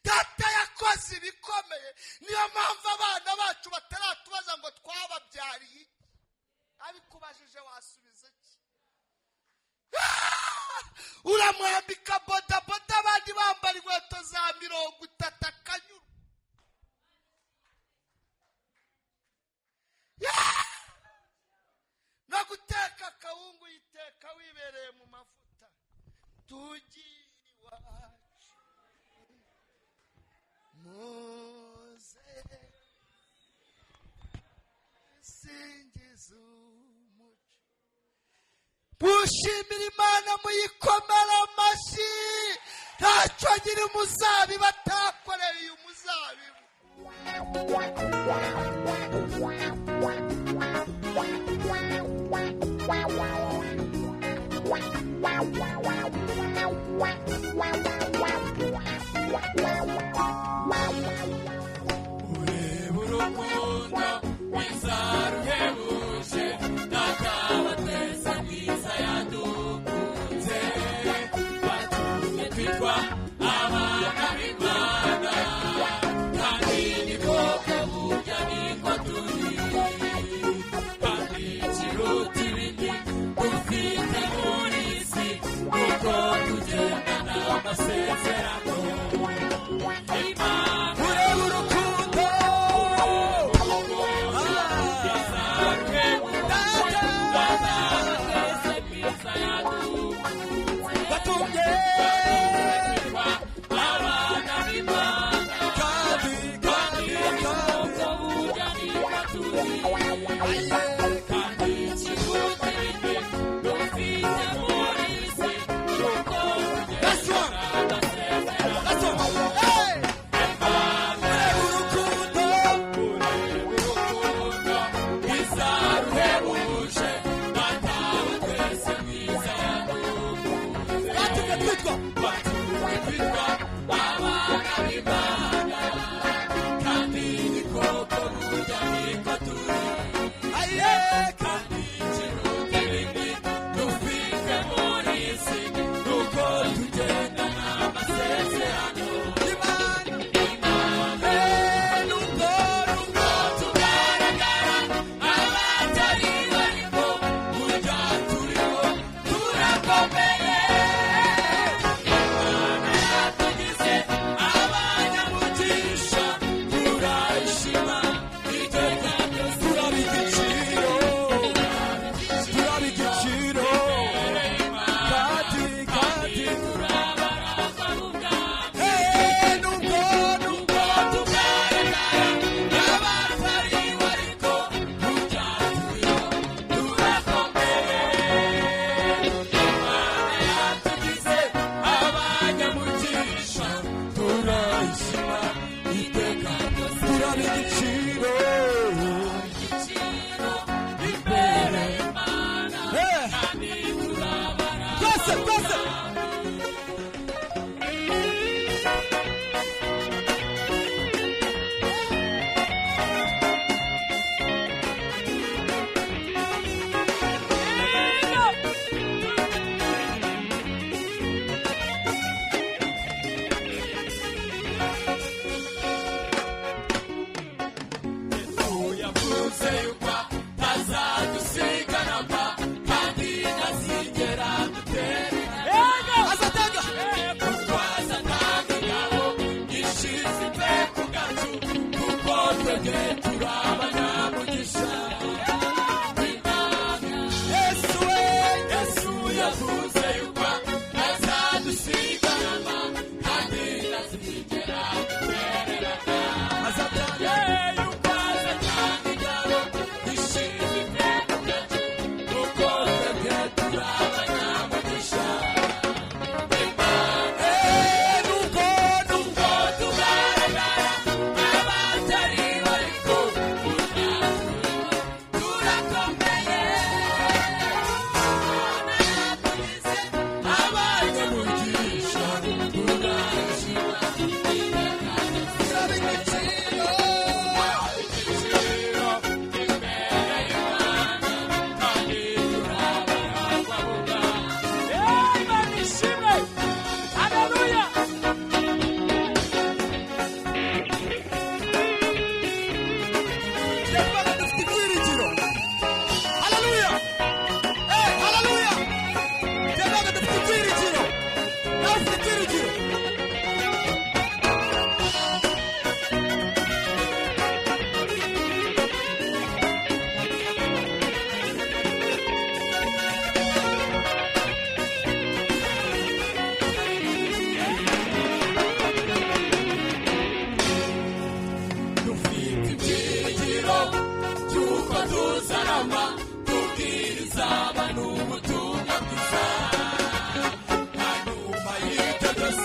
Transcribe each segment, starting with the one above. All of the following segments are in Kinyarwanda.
data yakoze ibikomeye, niyo mpamvu abana bacu bataratubaza ngo twababyariye. Abikubajije wasubiza iki? Uramwambika bodaboda abandi bambara inkweto za 30 akanyura. No guteka kawungu yiteka wibereye mu mavuta. Tugiye iwacu muze singiza umuco. Mushimira Imana muyikomera amashyi. Ntacyo nyiri umuzabibu atakoreye uyu muzabibu.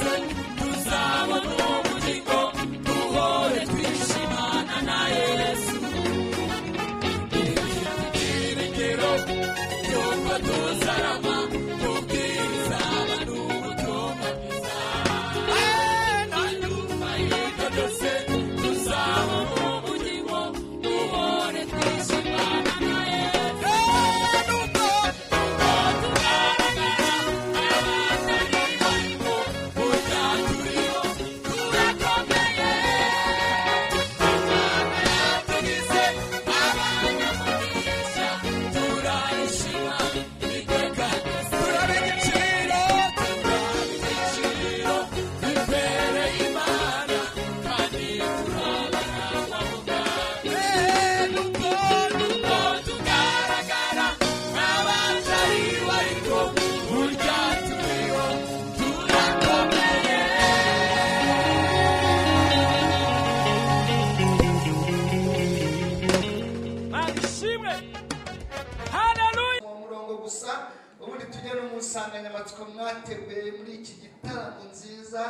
byose tuzabona ubugingo duhore twishimana na Yesu. Ibirengero by'uko tuzarama tubwiriza abantu ubutumwa bwiza. Na nyuma y'ibyo byose tuzabona ubugingo duhore twishimana na Yesu. Nubwo tugaragara abatari barimo, burya turiho turakomeye. Imana yatugize abanyamugisha, turayishima iteka ryose. Turabigiciro imbere y'Imana, kandi turabarangwa mu bwayo. Nubwo tugaragara nk'abatari barimo, burya turiho turakomeye. Ishimwe. Haleluya. mu murongo gusa, ubundi tujye no mu nsanganyamatsiko mwateguye muri iki gitaramo nziza.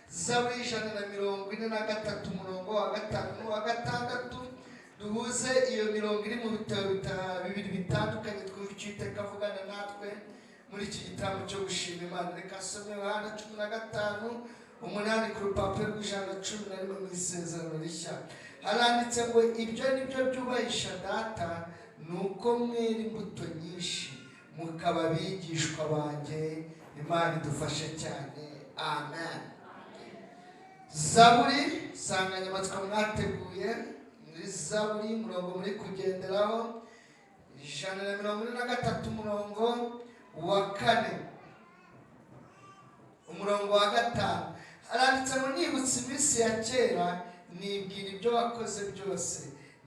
Zaburi 143 umurongo wa 5 n'uwa 6. Duhuze iyo mirongo iri mu bitabo bibiri bitandukanye, twumva icyo Uwiteka avugana natwe muri iki gitaramo cyo gushima Imana. Reka nsome Yohana 15:8 ku rupapuro rw'111 mu Isezerano Rishya. Haranditse ngo ibyo ni byo byubahisha Data, ni uko mwera imbuto nyinshi mukaba abigishwa banjye. Imana idufashe cyane, amen. Zaburi, nsanganyamatsiko mwateguye muri Zaburi, umurongo muri kugenderaho 143 umurongo wa 4 umurongo wa 5. Haranditse ngo nibutse iminsi ya kera, nibwira ibyo wakoze byose,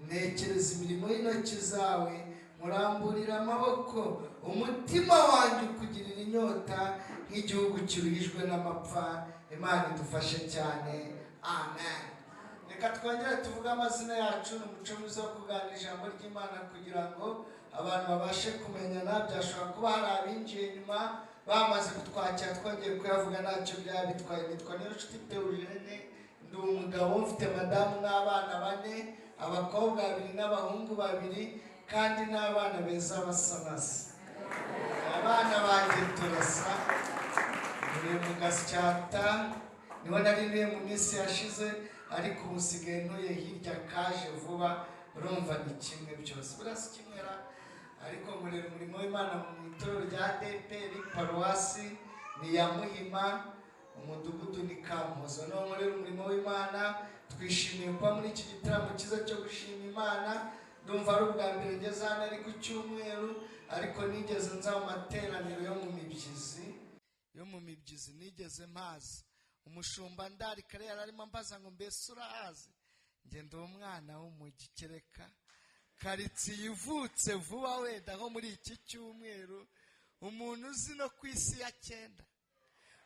ntekereza imirimo y'intoki zawe, muramburira amaboko, umutima wanjye ukugirira inyota nk'igihugu kiruhijwe n'amapfa. Imana idufashe cyane, amen. Reka twongere tuvuge amazina yacu. Ni umuco mwiza wo kuganira ijambo ry'Imana kugira ngo abantu babashe kumenyana. Byashobora kuba hari abinjiye nyuma bamaze kutwakira twongeye kuyavuga, ntacyo byaba bitwaye. Nitwa Niyonshuti Theogene, ndi umugabo, mfite madamu n'abana 4, abakobwa 2 n'abahungu 2, kandi n'abana beza basa basa. Abana banjye turasa. Muri mu Gasyata niho nari mu minsi yashize, ariko ubu nsigaye ntuye hirya Kaje vuba. Urumva ni kimwe byose, burasa kimwera, ariko nkorera umurimo w'Imana mu itorero rya ADPR paruwasi ni ya Muhima, umudugudu ni Kampozo. No nkorera umurimo w'Imana. Twishimiye kuba muri iki gitaramo cyiza cyo gushima Imana. Ndumva ari ubwa mbere ngeze hano ari ku cyumweru, ariko nigeze nza mu materaniro yo mu Mibyizi nigeze mpazi. Umushumba ndari kare yararimo mbaza ngo mbese urahazi? Nge ndi umwana w'umujyi, kereka karitsiye ivutse vuba wenda nko muri iki cyumweru. Umuntu uzi no ku isi ya 9,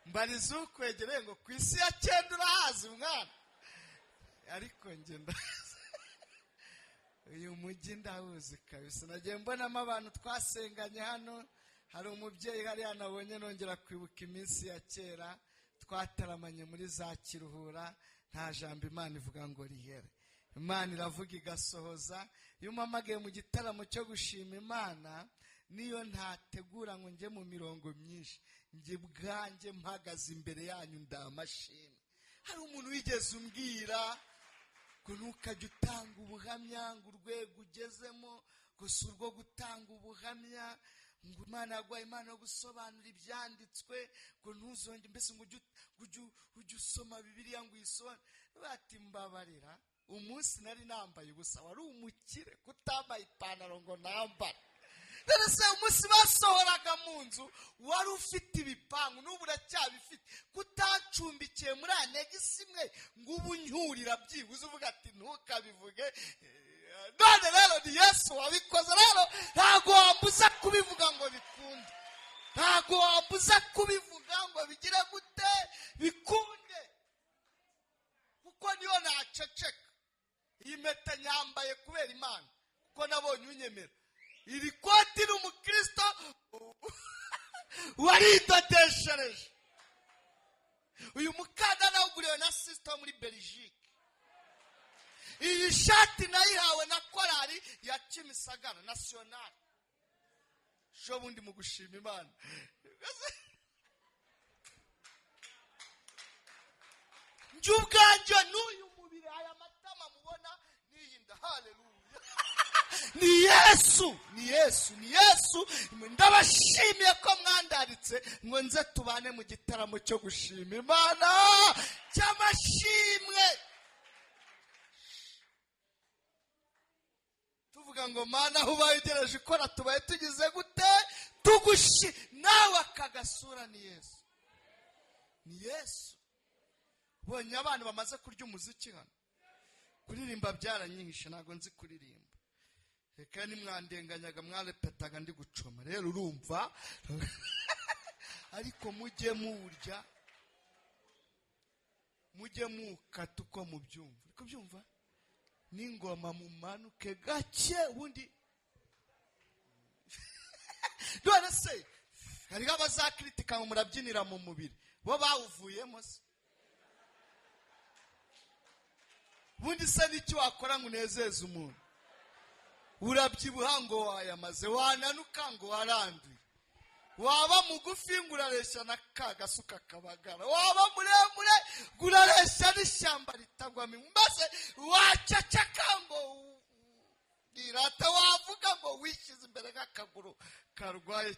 mbariza ukwegereye ngo ku isi ya 9 urahazi mwana? Ariko nge ndahazi. Uyu mujyi ndawuzi kabisa. Nagiye mbonamo abantu twasenganye hano. Hari umubyeyi hariya nabonye nongera kwibuka iminsi ya kera twataramanye muri za Kiruhura. Nta jambo Imana ivuga ngo rihere. Imana iravuga igasohoza. Iyo umpamagaye mu gitaramo cyo gushima Imana, niyo ntategura ngo njye mu mirongo myinshi, njye bwanjye mpagaze imbere yanyu ndamashimwe. Hari umuntu wigeze umbwira ngo ntukajya utanga ubuhamya ngo urwego ugezemo gusa urwo gutanga ubuhamya, ngo Imana yaguhaye impano yo gusobanura ibyanditswe, ngo ntuzonge mbese ngo ujye usoma Bibiliya ngo uyisobanure. Bati mbabarira, umunsi nari nambaye ubusa wari umukire kutambaye ipantaro ngo nambare. Rero se umunsi basohoraga mu nzu wari ufite ibipangu, n'ubu uracyabifite, kutacumbikiye muri anegisi imwe ngo ubu nyurira byibuze uvuga ati ntukabivuge. None rero ni Yesu wabikoze. Rero ntago wambuza kubivuga ngo bikunde, ntago wambuza kubivuga ngo bigire gute bikunde, kuko niyo naceceka. Iyi mpeta nyambaye kubera Imana, kuko nabonye unyemera. Iri koti ni umukristo waridodeshereje. uyu mukandara nawuguriwe na sisita muri Belgique. Iyi shati nayihawe na korali ya Kimisagara National. Sho bundi mu gushima Imana. Njye ubwanjye n'uyu mubiri aya matama mubona niyinda. Haleluya. Ni Yesu. Ndabashimiye ko mwandaritse ngo nze tubane mu gitaramo cyo gushima Imana cy'amashimwe. Tuvuga ngo Mana aho bayigereje ikora tubaye tugize gute nawe akagasura ni Yesu. Bonye abantu bamaze kurya umuziki hano. Kuririmba byaranyihishe ntago nzi kuririmba. Reka nimwandenganyaga mwarepetaga ndi gucoma. Rero urumva ariko mujye murya mujye mukata uko mubyumva. Ariko byumva n'ingoma mumanuke gake ubundi none se hari abazakritika ngo murabyinira mu mubiri bo bawuvuyemo se. Bundi se n'icyo wakora ngo unezeze umuntu? Urabyibuha ngo wayamaze, wananuka ngo waranduye, waba mugufi ngo uraresha n'akagasuka kabagara, waba muremure ngo uraresha n'ishyamba ritagwamo, mbese wacacaka ngo irata, wavuga ngo wishyize imbere nk'akaguru karwaye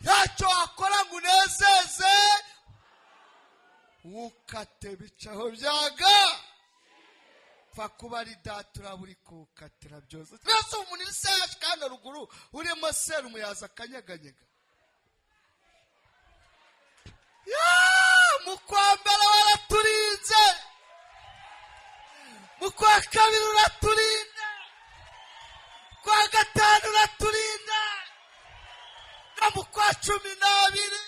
ntacyo wakora ngo unezeze ukate bicaho byaga fa kuba ari data uraburi kukatira byose. Twese umuntu iri seje kandi ruguru urimo serumu yaza akanyeganyega. Mu kwa mbere waraturinze, mu kwa kabiri uraturinda, kwa gatanu uraturinda, no mu kwa 12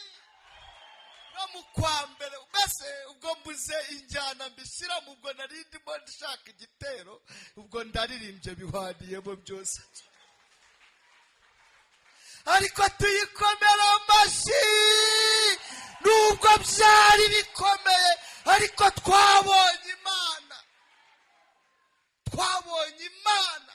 no mu kwa mbere. Mbese ubwo mbuze injyana mbishyira mu bwo narindimo ndashaka igitero, ubwo ndaririmbye bihwaniyemo byose. Ariko tuyikomera amashyi nubwo byari bikomeye, ariko twabonye Imana.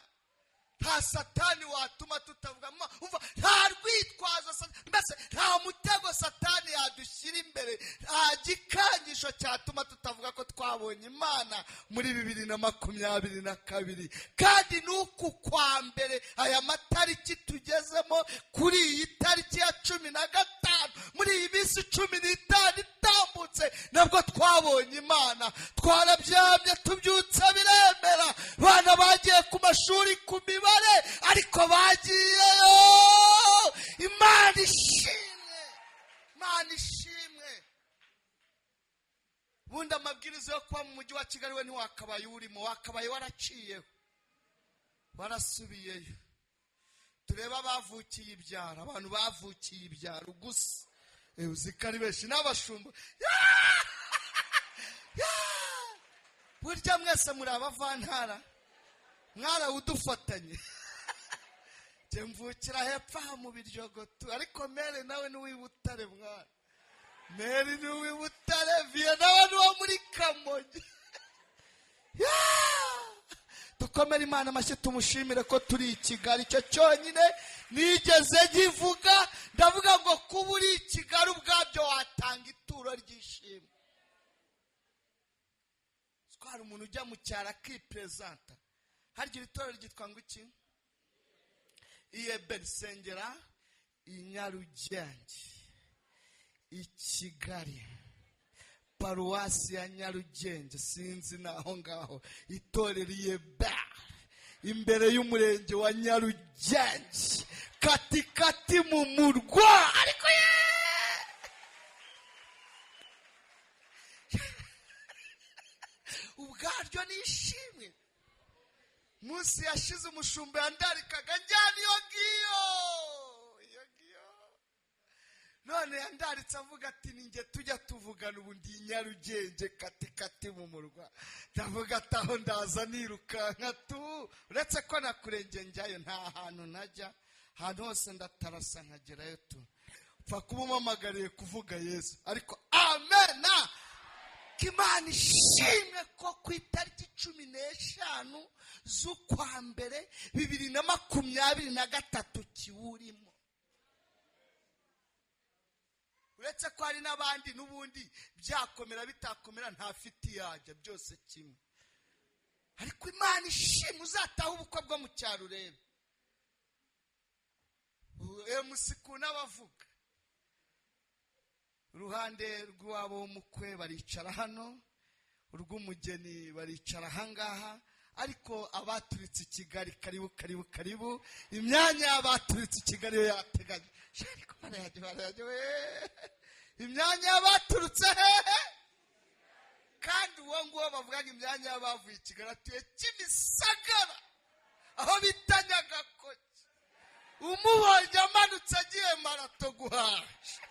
Nta satani watuma tutavuga, umva nta rwitwazo, mbese nta mutego satani yadushyira imbere, nta gikangisho cyatuma tutavuga ko twabonye Imana muri 2022. Kandi nuku kwa mbere aya matariki tugezemo, kuri iyi tariki ya 15 muri iyi minsi 15 itambutse, nabwo twabonye Imana. Twarabyamye tubyutse biremera, bana bagiye ku mashuri ku mibare, ariko bagiyeyo. Imana ishimwe. Bundi amabwiriza yo kuba mu mujyi wa Kigali we ntiwakabaye urimo, wakabaye waraciyeho, warasubiyeyo. Tureba abavukiye ibyaro, abantu bavukiye ibyaro gusa, uzikari benshi n'abashumba. Burya mwese muri abavantara, mwara udufatanye. Je mvukira hepfa mu Biryogoto, ariko mere nawe n'uwibutare mwana. Mere n'uwibutare, vie nawe n'uwo muri Kamonyi. Dukomere Imana amashyi tumushimire ko turi i Kigali. Cyo cyonyine nigeze nkivuga, ndavuga ngo kuba uri i Kigali ubwabyo watanga ituro ry'ishimwe. Twari umuntu ujya mu cyaro akipresenta, harya itoro ryitwa ngo iki? Iye Sengera i Nyarugenge i Kigali, paruwasi ya Nyarugenge, sinzi naho ngaho itorero iye imbere y'umurenge wa Nyarugenge, katikati mu murwa. Ariko ubwaryo nishimwe. Munsi yashize umushumba yandarikaga njyana iyo ngiyo. None yandaritse avuga ati ninjye tujya tuvugana ubundi Nyarugenge katikati mu murwa. Ndavuga ataho ndaza nirukanka tu, uretse ko nakurenge njyayo nta hantu najya, ahantu hose ndatarasa nkagerayo tu. pfa kuba umamagariye kuvuga Yesu, ariko amena. Imana ishimwe ko ku itariki 15 z'ukwa mbere 2023 kiwurimo. Uretse ko hari n'abandi n'ubundi byakomera bitakomera ntafite yajya byose kimwe, ariko Imana ishimwe uzataha ubukwe bwo mu cyaro urebe. Musiku n'abavuga uruhande rw'abo w'umukwe baricara hano, urw'umugeni baricara ahangaha, ariko abaturitse i Kigali karibu karibu karibu, imyanya y'abaturitse i Kigali yo yateganye. Ariko barajye imyanya y'abaturutse hehe? Kandi uwo nguwo bavuga imyanya y'abavuye i Kigali atuye Kimisagara aho bita Nyagakoki. Umubonye amanutse agiye marato guhasha,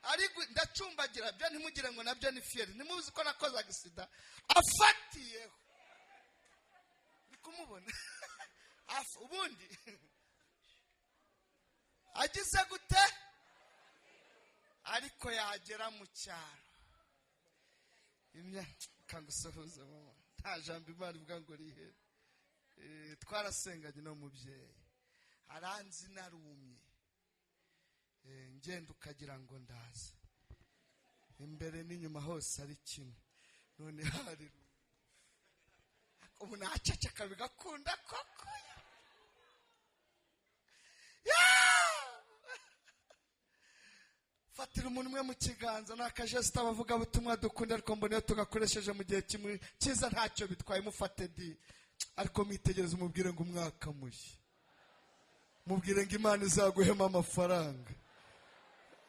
ariko ndacumbagira byo ntimugire ngo nabyo ni fieri. Nimuzi ko nakoze agisida afatiyeho, kumubona ubundi agize gute, ariko yagera mu cyaro kangusohoza mama, nta jambo Imana ivuga ngo rihe. Twarasenganye no mubyeyi aranzi narumye, ngenda ukagira ngo ndaza, imbere n'inyuma hose ari kimwe. None hari ubu naceceka bigakunda koko. Fatira umuntu umwe mu kiganza, n'akajesita abavuga butumwa dukunda, ariko mbone tugakoresheje mu gihe kimwe cyiza ntacyo bitwaye. Mufate di, ariko mwitegereze umubwire ngo umwaka mushya, mubwire ngo Imana izaguhema amafaranga.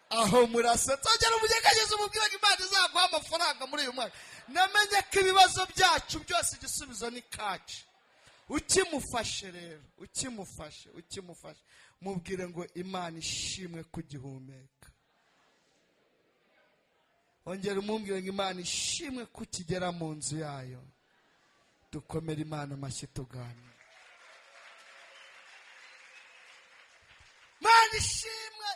Aho murasetsa ugera umugegageze umubwire ngo Imana izaguha amafaranga muri uyu mwaka. Namenye ko ibibazo byacu byose igisubizo ni kacu. Ukimufashe rero, ukimufashe mubwire ngo Imana ishimwe kugihumeka. Ongera umubwire ngo Imana ishimwe kukigera mu nzu yayo. Dukomere Imana amashyi tuganire. Imana ishimwe,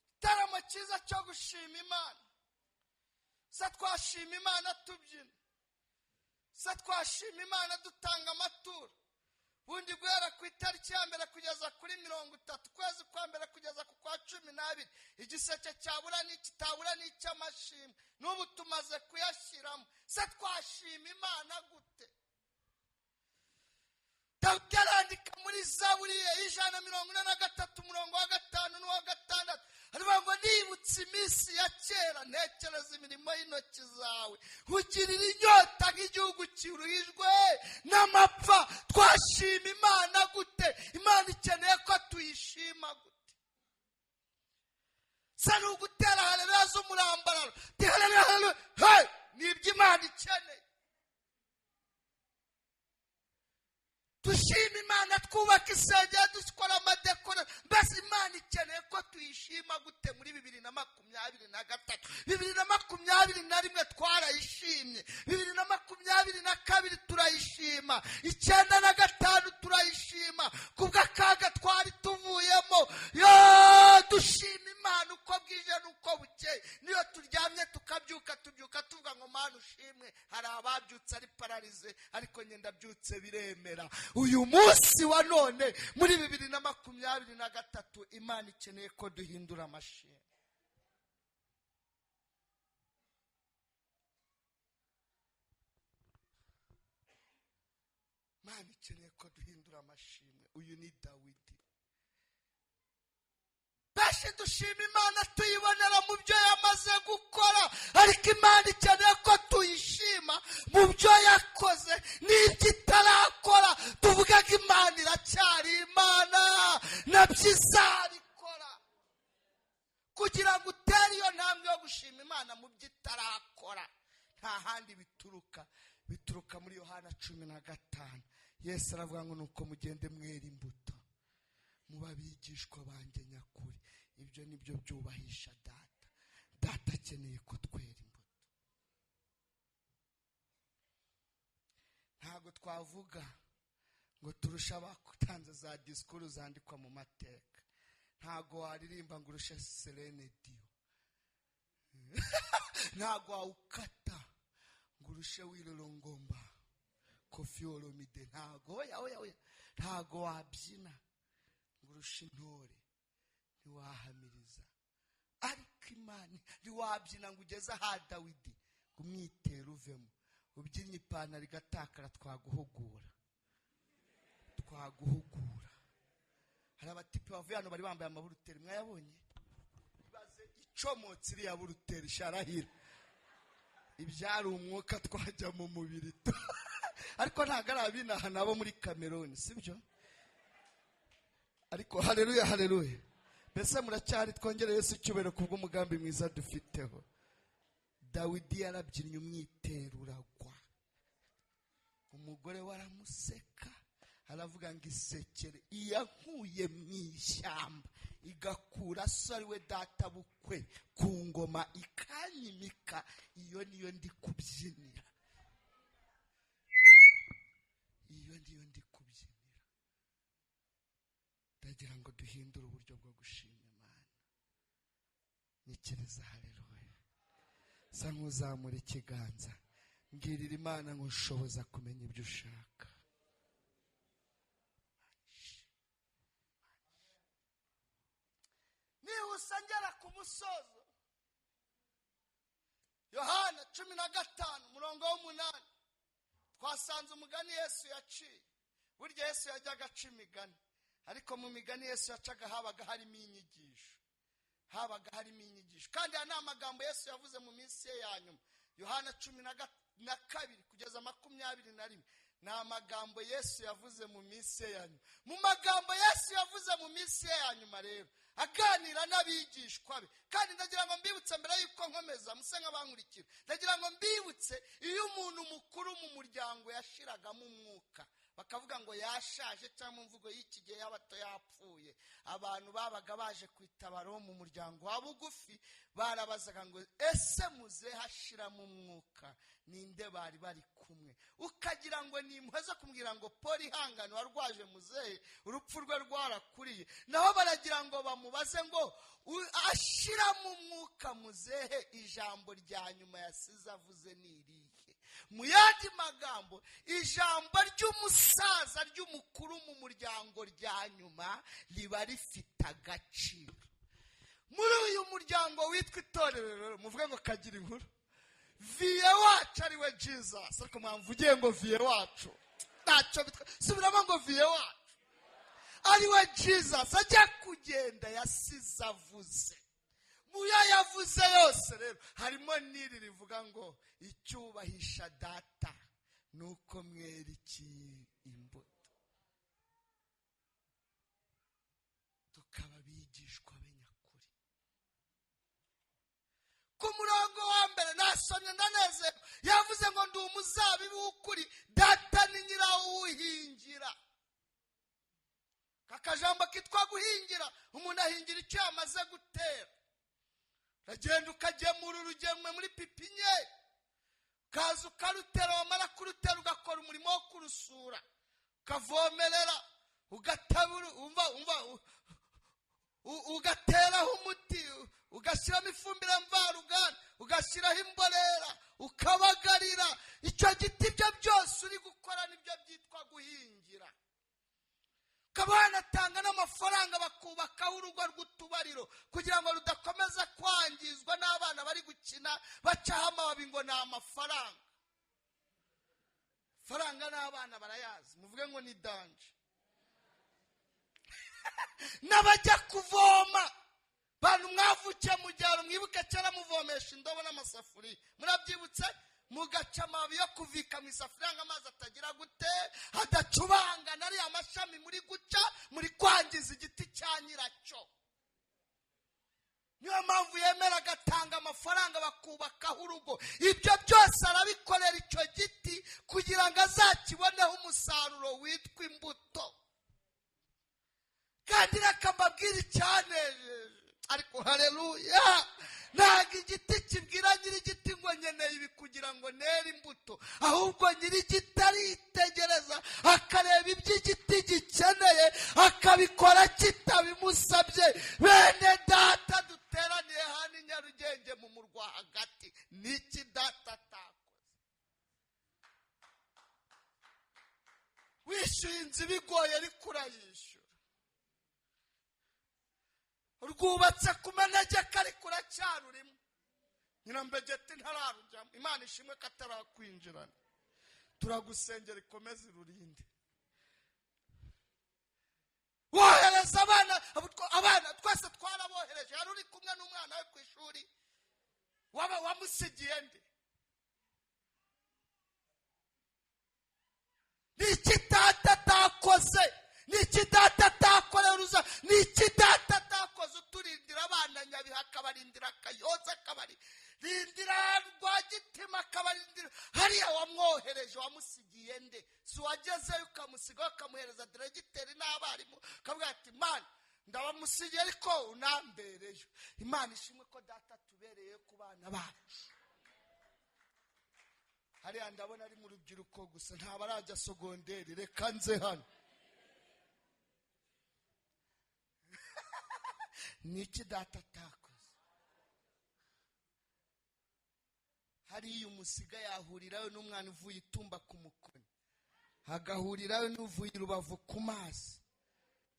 igitaramo cyiza cyo gushima Imana. Se twashima Imana tubyina, se twashima Imana dutanga amaturo. Bundi guhera ku itariki ya mbere kugeza kuri 30 kwezi kwa mbere kugeza ku kwa 12, igiseke cyabura n'ikitabura n'icy'amashimwe. N'ubu tumaze kuyashyiramo. Se twashima Imana gute? Dawudi arandika muri Zaburi 143 umurongo wa 5 n'uwa 6, aravuga ngo nibutse iminsi ya kera ntekereza imirimo y'intoki zawe, ugirira inyota nk'igihugu kiruhijwe n'amapfa. Twashima Imana gute? Imana ikeneye ko tuyishima gute? Sa n'ugutera haleluya z'umurambararo, haleluya, hey, nibyo Imana ikeneye. Dushima Imana, twubaka isengero, dukora amadekora. Mbese Imana ikeneye ko tuyishima gute muri 2023? 2021 twarayishimye, 2022 turayishima, 95 turayishima kubw'akaga twari tuvuyemo. Dushima Imana uko bwije n'uko bukeye. Niyo turyamye tukabyuka tuvuga ngo Mana ushimwe. Hari ababyutse ari pararize, ariko njye ndabyutse biremera. Uyu munsi wa none muri 2023 Imana ikeneye ko duhindura amashimwe. Imana ikeneye ko duhindura amashimwe. Uyu ni Dawidi. Bashi dushima Imana tuyibonera mu byo yamaze gukora, ariko Imana ikeneye ko tuyishima mu byo yakoze n'ibyo itarakora. Tuvuga ko Imana iracyari Imana, nabyo izabikora. Kugira ngo utere iyo ntambwe yo gushima Imana mu byo itarakora, nta handi bituruka muri Yohana 15. Yesu aravuga ngo nuko mugende mwera imbuto, muba abigishwa banjye nyakuri. Ibyo nibyo byubahisha Data. Data akeneye ko twera imbuto. Ntabwo twavuga ngo turusha abatanze za disikuru zandikwa mu mateka. ntago waririmba ngo urushe Selene Dio. Ntago wawukata ngo urushe Wilolongomba, Koffi Olomide. Ntago oya ntago wabyina ngo urushe Intore, ntiwahamiriza. Ariko Imana ntiwabyina ngo ugeze aha Dawidi umwitero uvemo. Ubyinnye ipantaro igatakara twaguhugura. Hari abatipe bavuye hano bari bambaye amaburuteri, mwayabonye? Ibaze icomotse iriya buruteri sharahira. Ibyari umwuka twajya mu mubiri. Ariko ntago ari abinaha nabo muri Cameroon, sibyo? Ariko haleluya. Mbese muracyari twongere Yesu icyubahiro kubw'umugambi mwiza dufiteho. Dawidi yarabyinnye umwitero uragwa. Umugore waramuseka aravuga ngo isekere iyankuye mu ishyamba igakura so ari we data bukwe ku ngoma ikanyimika, iyo niyo ndi kubyinira. Ndagira ngo duhindure uburyo bwo gushima Imana. Nikereza haleluya. Sa nk'uzamura ikiganza mbwirira Imana ngo nshoboza kumenya ibyo ushaka. Nihusangera ku musozo, Yohana 15:8 twasanze umugani Yesu yaciye. Burya Yesu yajyaga aca imigani, ariko mu migani Yesu yacaga habaga harimo inyigisho. Kandi aya ni amagambo Yesu yavuze mu minsi ye ya nyuma. Yohana 12 kugeza 21 ni amagambo Yesu yavuze mu minsi ye ya nyuma. Mu magambo Yesu yavuze mu minsi ye ya nyuma rero aganira n'abigishwa be. Kandi ndagira ngo mbibutse mbere yuko nkomeza musenga bankurikira, ndagira ngo mbibutse iyo umuntu mukuru mu muryango yashiragamo umwuka, bakavuga ngo yashaje cyangwa mvugo y'iki gihe y'abato yapfuye, abantu babaga baje kwitabara mu muryango wa bugufi barabazaga ngo ese muze hashiramo umwuka ninde bari bari kumwe. Ukagira ngo ni impuhwe kumbwira ngo Paul ihangane warwaje muzehe urupfu rwe rwarakuriye, naho baragira ngo bamubaze ngo ashiramo umwuka muzehe ijambo rya nyuma yasize avuze ni irihe. Mu yandi magambo ijambo ry'umusaza ry'umukuru mu muryango rya nyuma riba rifite agaciro. Muri uyu muryango witwa itorero muvuge ngo kagira inkuru, viye wacu ari we Jesus. Ariko mwamvugiye ngo viye wacu ntacyo subiramo ngo viye wacu ari we Jesus ajya kugenda yasize avuze. Muya yavuze yose rero harimo n'iri rivuga ngo icyubahisha data nuko mwera imbuto, tukaba bigishwa b'enyakuri. Ku murongo wa mbere nasomye ndanezerwa, yavuze ngo ndi umuzabibu w'ukuri, data ni nyirawuhingira. Kakajambo kitwa guhingira, umuntu ahingira icyo yamaze gutera. Uragenda ukagemura urugemwe muri pipinyeri, ukaza ukarutera, wamara kurutera ugakora umurimo wo kurusura, ukavomerera, ugatabura, ugateraho umuti, ugashyiramo ifumbire mvaruganda, ugashyiraho imborera, ukabagarira. Icyo giti ibyo byose uri gukora nibyo byitwa guhingira. Ukaba wanatanga n'amafaranga bakubakaho urugo rw'utubariro kugira ngo rudakomeza kwangizwa n'abana bari gukina bacaho amababi ngo ni amafaranga. Faranga n'abana barayazi, muvuge ngo ni danje. N'abajya kuvoma, bantu mwavukiye mu cyaro mwibuke cyera muvomesha indobo n'amasafuriya, murabyibutse? Mugaca amababi yo kuvika mu isafuriya ngo amazi atagira gute hadacubanga, nari amashami muri guca muri kwangiza igiti cya nyiracyo. Niyo mpamvu yemera agatanga amafaranga bakubakaho urugo. Ibyo byose arabikorera icyo giti kugira ngo azakiboneho umusaruro witwa imbuto. Kandi reka mbabwire icyanejeje, ariko haleluya, ntabwo igiti kibwira nyir'igiti ngo nkeneye ibi kugira ngo nere imbuto, ahubwo nyir'igiti aritegereza akareba ibyo igiti gikeneye akabikora kitabimusabye. inzu ibigoye ariko urayishyura, rwubatse ku manegeka ariko uracyarurimo, nyirambegeti ntararujyamo. Imana ishimwe ko atarakwinjirana. Turagusengera ikomeze irurinde. Wohereza abana twese twarabohereje. Hari uri kumwe n'umwana we ku ishuri wamusigiye nde? Niki data atakoze? Niki data atakorera? Niki data atakoze uturindira abana Nyabihu, akabarindira Kayoza, akabarindira Rwagitima, akabarindira hariya wamwohereje wamusigiye nde? Si wagezeyo ukamusigaho ukamuhereza diregiteri n'abarimu ukavuga ati Imana ndabamusigiye ariko unambereyo. Imana ishimwe ko data tubereye ku bana bacu. Hariya ndabona ari mu rubyiruko gusa, nta barajya sogonderi. Reka nze hano. Niki data atakoze? Hariya umusiga yahurirayo n'umwana uvuye Itumba ku Mukoni, agahurirayo n'uvuye i Rubavu ku mazi,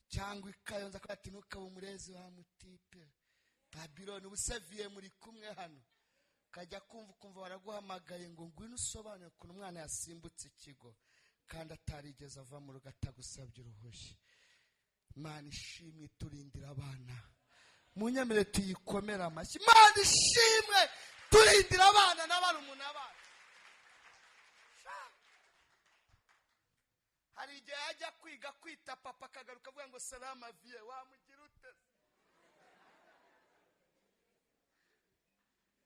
cyangwa Ikayonza akaba ati ntukaba umurezi wa mutipe Babylon. Ubuseviye muri kumwe hano, kajya kumva baraguhamagaye ngo ngwino usobanure ukuntu umwana yasimbutse ikigo kandi atarigeze ava mu rugo atagusabye uruhushya. Imana ishimwe turindira abana. Munyemere tuyikomera amashyi. Imana ishimwe turindira abana n'abarumuna bacu. Hari igihe yajya kwiga kwita papa akagaruka avuga ngo salama vie, wamugira ute?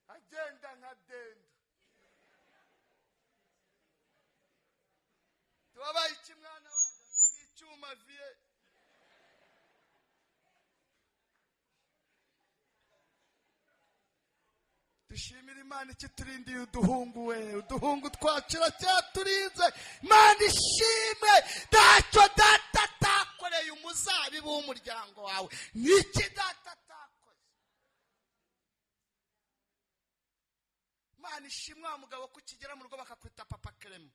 Agenda nka dendo. Tuwabaye iki mwana wanjye? N'icyuma vie. Dushimira Imana ikiturindiye uduhungu we. Uduhungu twacira cyaturinze. Imana ishimwe ntacyo data atakoreye umuzabibu w'umuryango wawe. Niki data atakoze? Imana ishimwe wa mugabo ko ukigera mu rugo bakakwita papa Clement.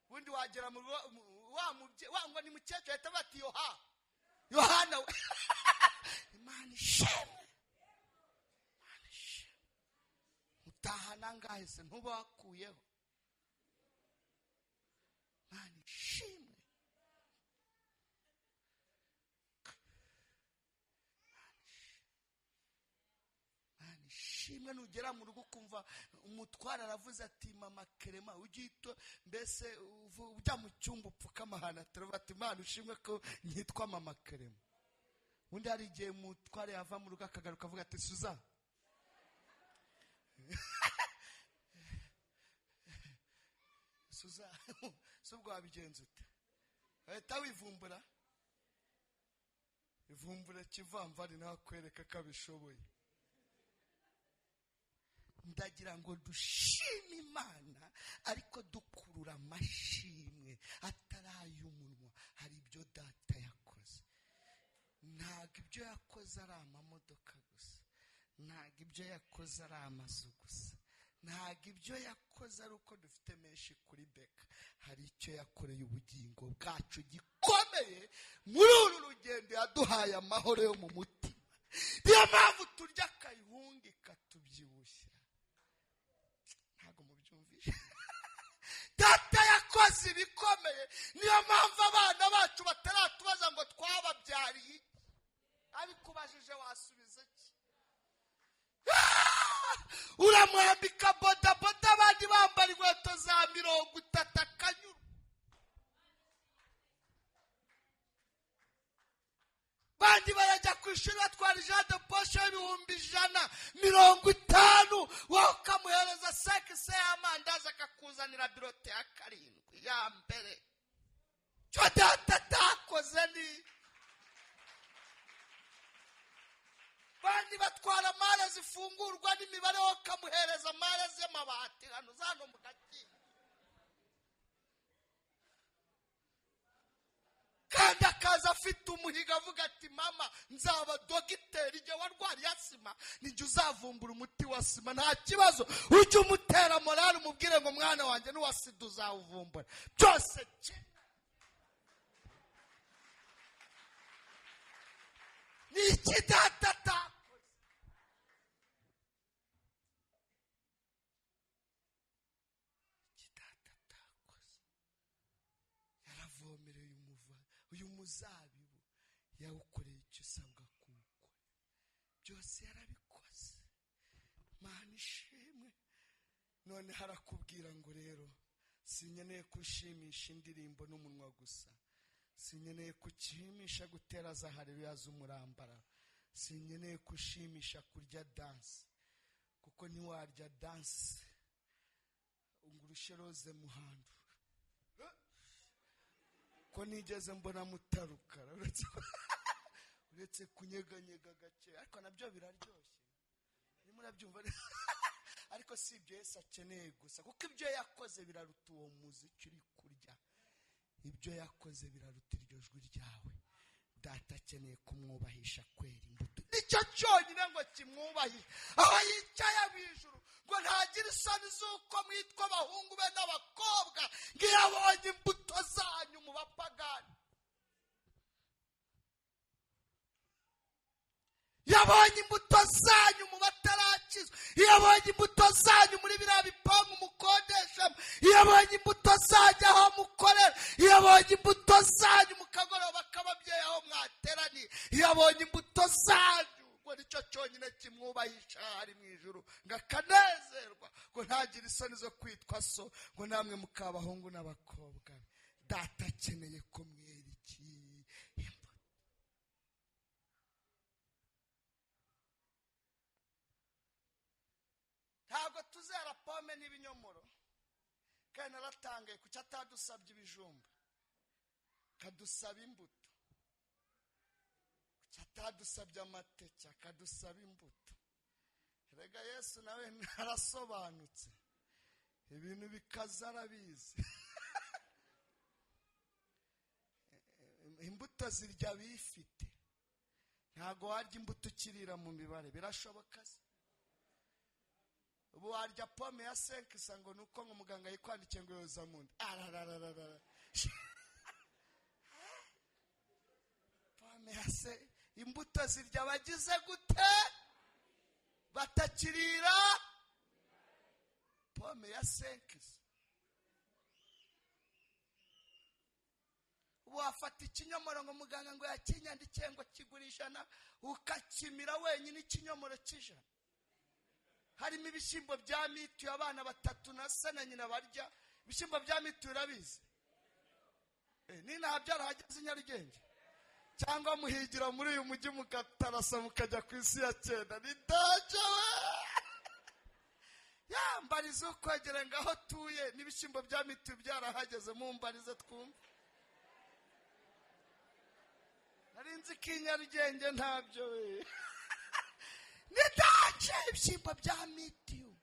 Ubundi wagera mu rugo ngo ni mukecuru ahita bati Yohana we. Imana ishimwe. Utahana ngahe se ntubakuyeho? Imana ishimwe. Imana ishimwe nugera mu rugo ukumva umutwara aravuze ati mama Clement ugito mbese ujya mu cyumba upfukama hana turavuga ati Imana ishimwe ko nyitwa mama Clement. Undi hari igihe umutwara yava mu rugo akagaruka avuga ati Suza Suza subwo wabigenza ute? Ahita wivumbura. Ivumbure kivamvari nawe kwereka kabishoboye. Ndagira ngo dushime Imana ariko dukurura amashimwe atarayumunwa. Hari ibyo data yakoze. Ntabwo ibyo yakoze ari amamodoka gusa, ntabwo ibyo yakoze ari amazu gusa, ntabwo ibyo yakoze ari uko dufite menshi kuri beka. Hari icyo yakoreye ubugingo bwacu gikomeye muri uru rugendo. Yaduhaye amahoro yo mu mutima. Niyo mpamvu turya akayihunga ikatubyibushya. Ntabwo mubyumvishe. Data yakoze ibikomeye. Niyo mpamvu abana bacu bataratubaza ngo twababyariye. Abikubajije wasubiza iki? Uramwambika bodaboda abandi bambara inkweto za 30 akanyura. Bandi barajya ku ishuri batwara ijana posho y'ibihumbi 150, wowe ukamuhereza sekise y'amandazi akakuzanira birote ya 7 ya mbere. Cyo data atakoze ni bandi batwara mare zifungurwa n'imibare wo kamuhereza mare z'amabati hano zano mu gaki. Kandi akaza afite umuhiga avuga ati mama nzaba dogiteri igihe warwariye asima nijye uzavumbura umuti wa sima. Nta kibazo ujye umutera morale umubwire ngo mwana wanjye n'uwasida uzawuvumbura byose. ni iki data atakoze? Iki data atakoze? Yaravomereye uyu muzabibu, yawukoreye icyo usabwa kuwukora, byose yarabikoze. Mana ishimwe. None harakubwira ngo rero sinkeneye kushimisha indirimbo n'umunwa gusa, sinkeneye kukimisha gutera za haleluya z'umurambara, sinkeneye kushimisha kurya danse, kuko ntiwarya danse ungurushe Rose Muhando ko nigeze mbona mutarukara uretse kunyeganyega gake, ariko nabyo biraryoshye, urimo urabyumva ariko si ibyo Yesu akeneye gusa, kuko ibyo yakoze biraruta uwo muziki uri kurya, ibyo yakoze biraruta iryo jwi ryawe. Data akeneye kumwubahisha kwera imbuto, nicyo cyonyine ngo kimwubahishe. aho yicaye mu ijuru ngo ntagire isoni z'uko mwitwa abahungu be n'abakobwa, ngo iyo abonye imbuto zanyu mu bapagani, yabonye imbuto zanyu mu batarakizwa, yabonye imbuto zanyu muri biriya bipangu mukodeshamo, yabonye imbuto zanyu aho mukorera, yabonye imbuto zanyu mu kagoroba k'ababyeyi aho mwateraniye, yabonye imbuto zanyu. ngo nicyo cyonyine kimwubahisha ari mu ijuru, ngo akanezerwa, ngo ntagire isoni zo kwitwa so, ngo namwe mukabahungu n'abakobwa. Data akeneye ko mwera iki imbuto. Ntabwo tuzera pome n'ibinyomoro, kandi naratangaye kuki atadusabye ibijumba, kadusaba imbuto, kuki atadusabye amateke, akadusaba imbuto. Erega Yesu nawe narasobanutse, ibintu bikaza arabizi. Imbuto zirya bifite, ntabwo warya imbuto ukirira mu mibare, birashoboka se? Ubu warya pome ya 5 ngo nuko ngo muganga yikwandikiye ngo yoza mu nda. Pome ya 5, imbuto zirya bagize gute? Batakirira pome ya 5. Ubu wafata ikinyomoro ngo muganga ngo yakinyandikiye ngo kigurisha na ukakimira wenyine ikinyomoro kijana. Harimo ibishyimbo bya mituyu abana 3 na se na nyina barya. Ibishyimbo bya mituyu urabizi? Ni nabyara hageze Nyarugenge, cyangwa muhigira muri uyu mujyi mukatarasa mukajya ku isi ya 9. Ni daje we yambariza ukwegera ngaho tuye, n'ibishyimbo bya mituyu byarahageze, mumbarize twumve. Narinzi kinyarugenge ntabyo we nidace ibishyimbo bya mituyu.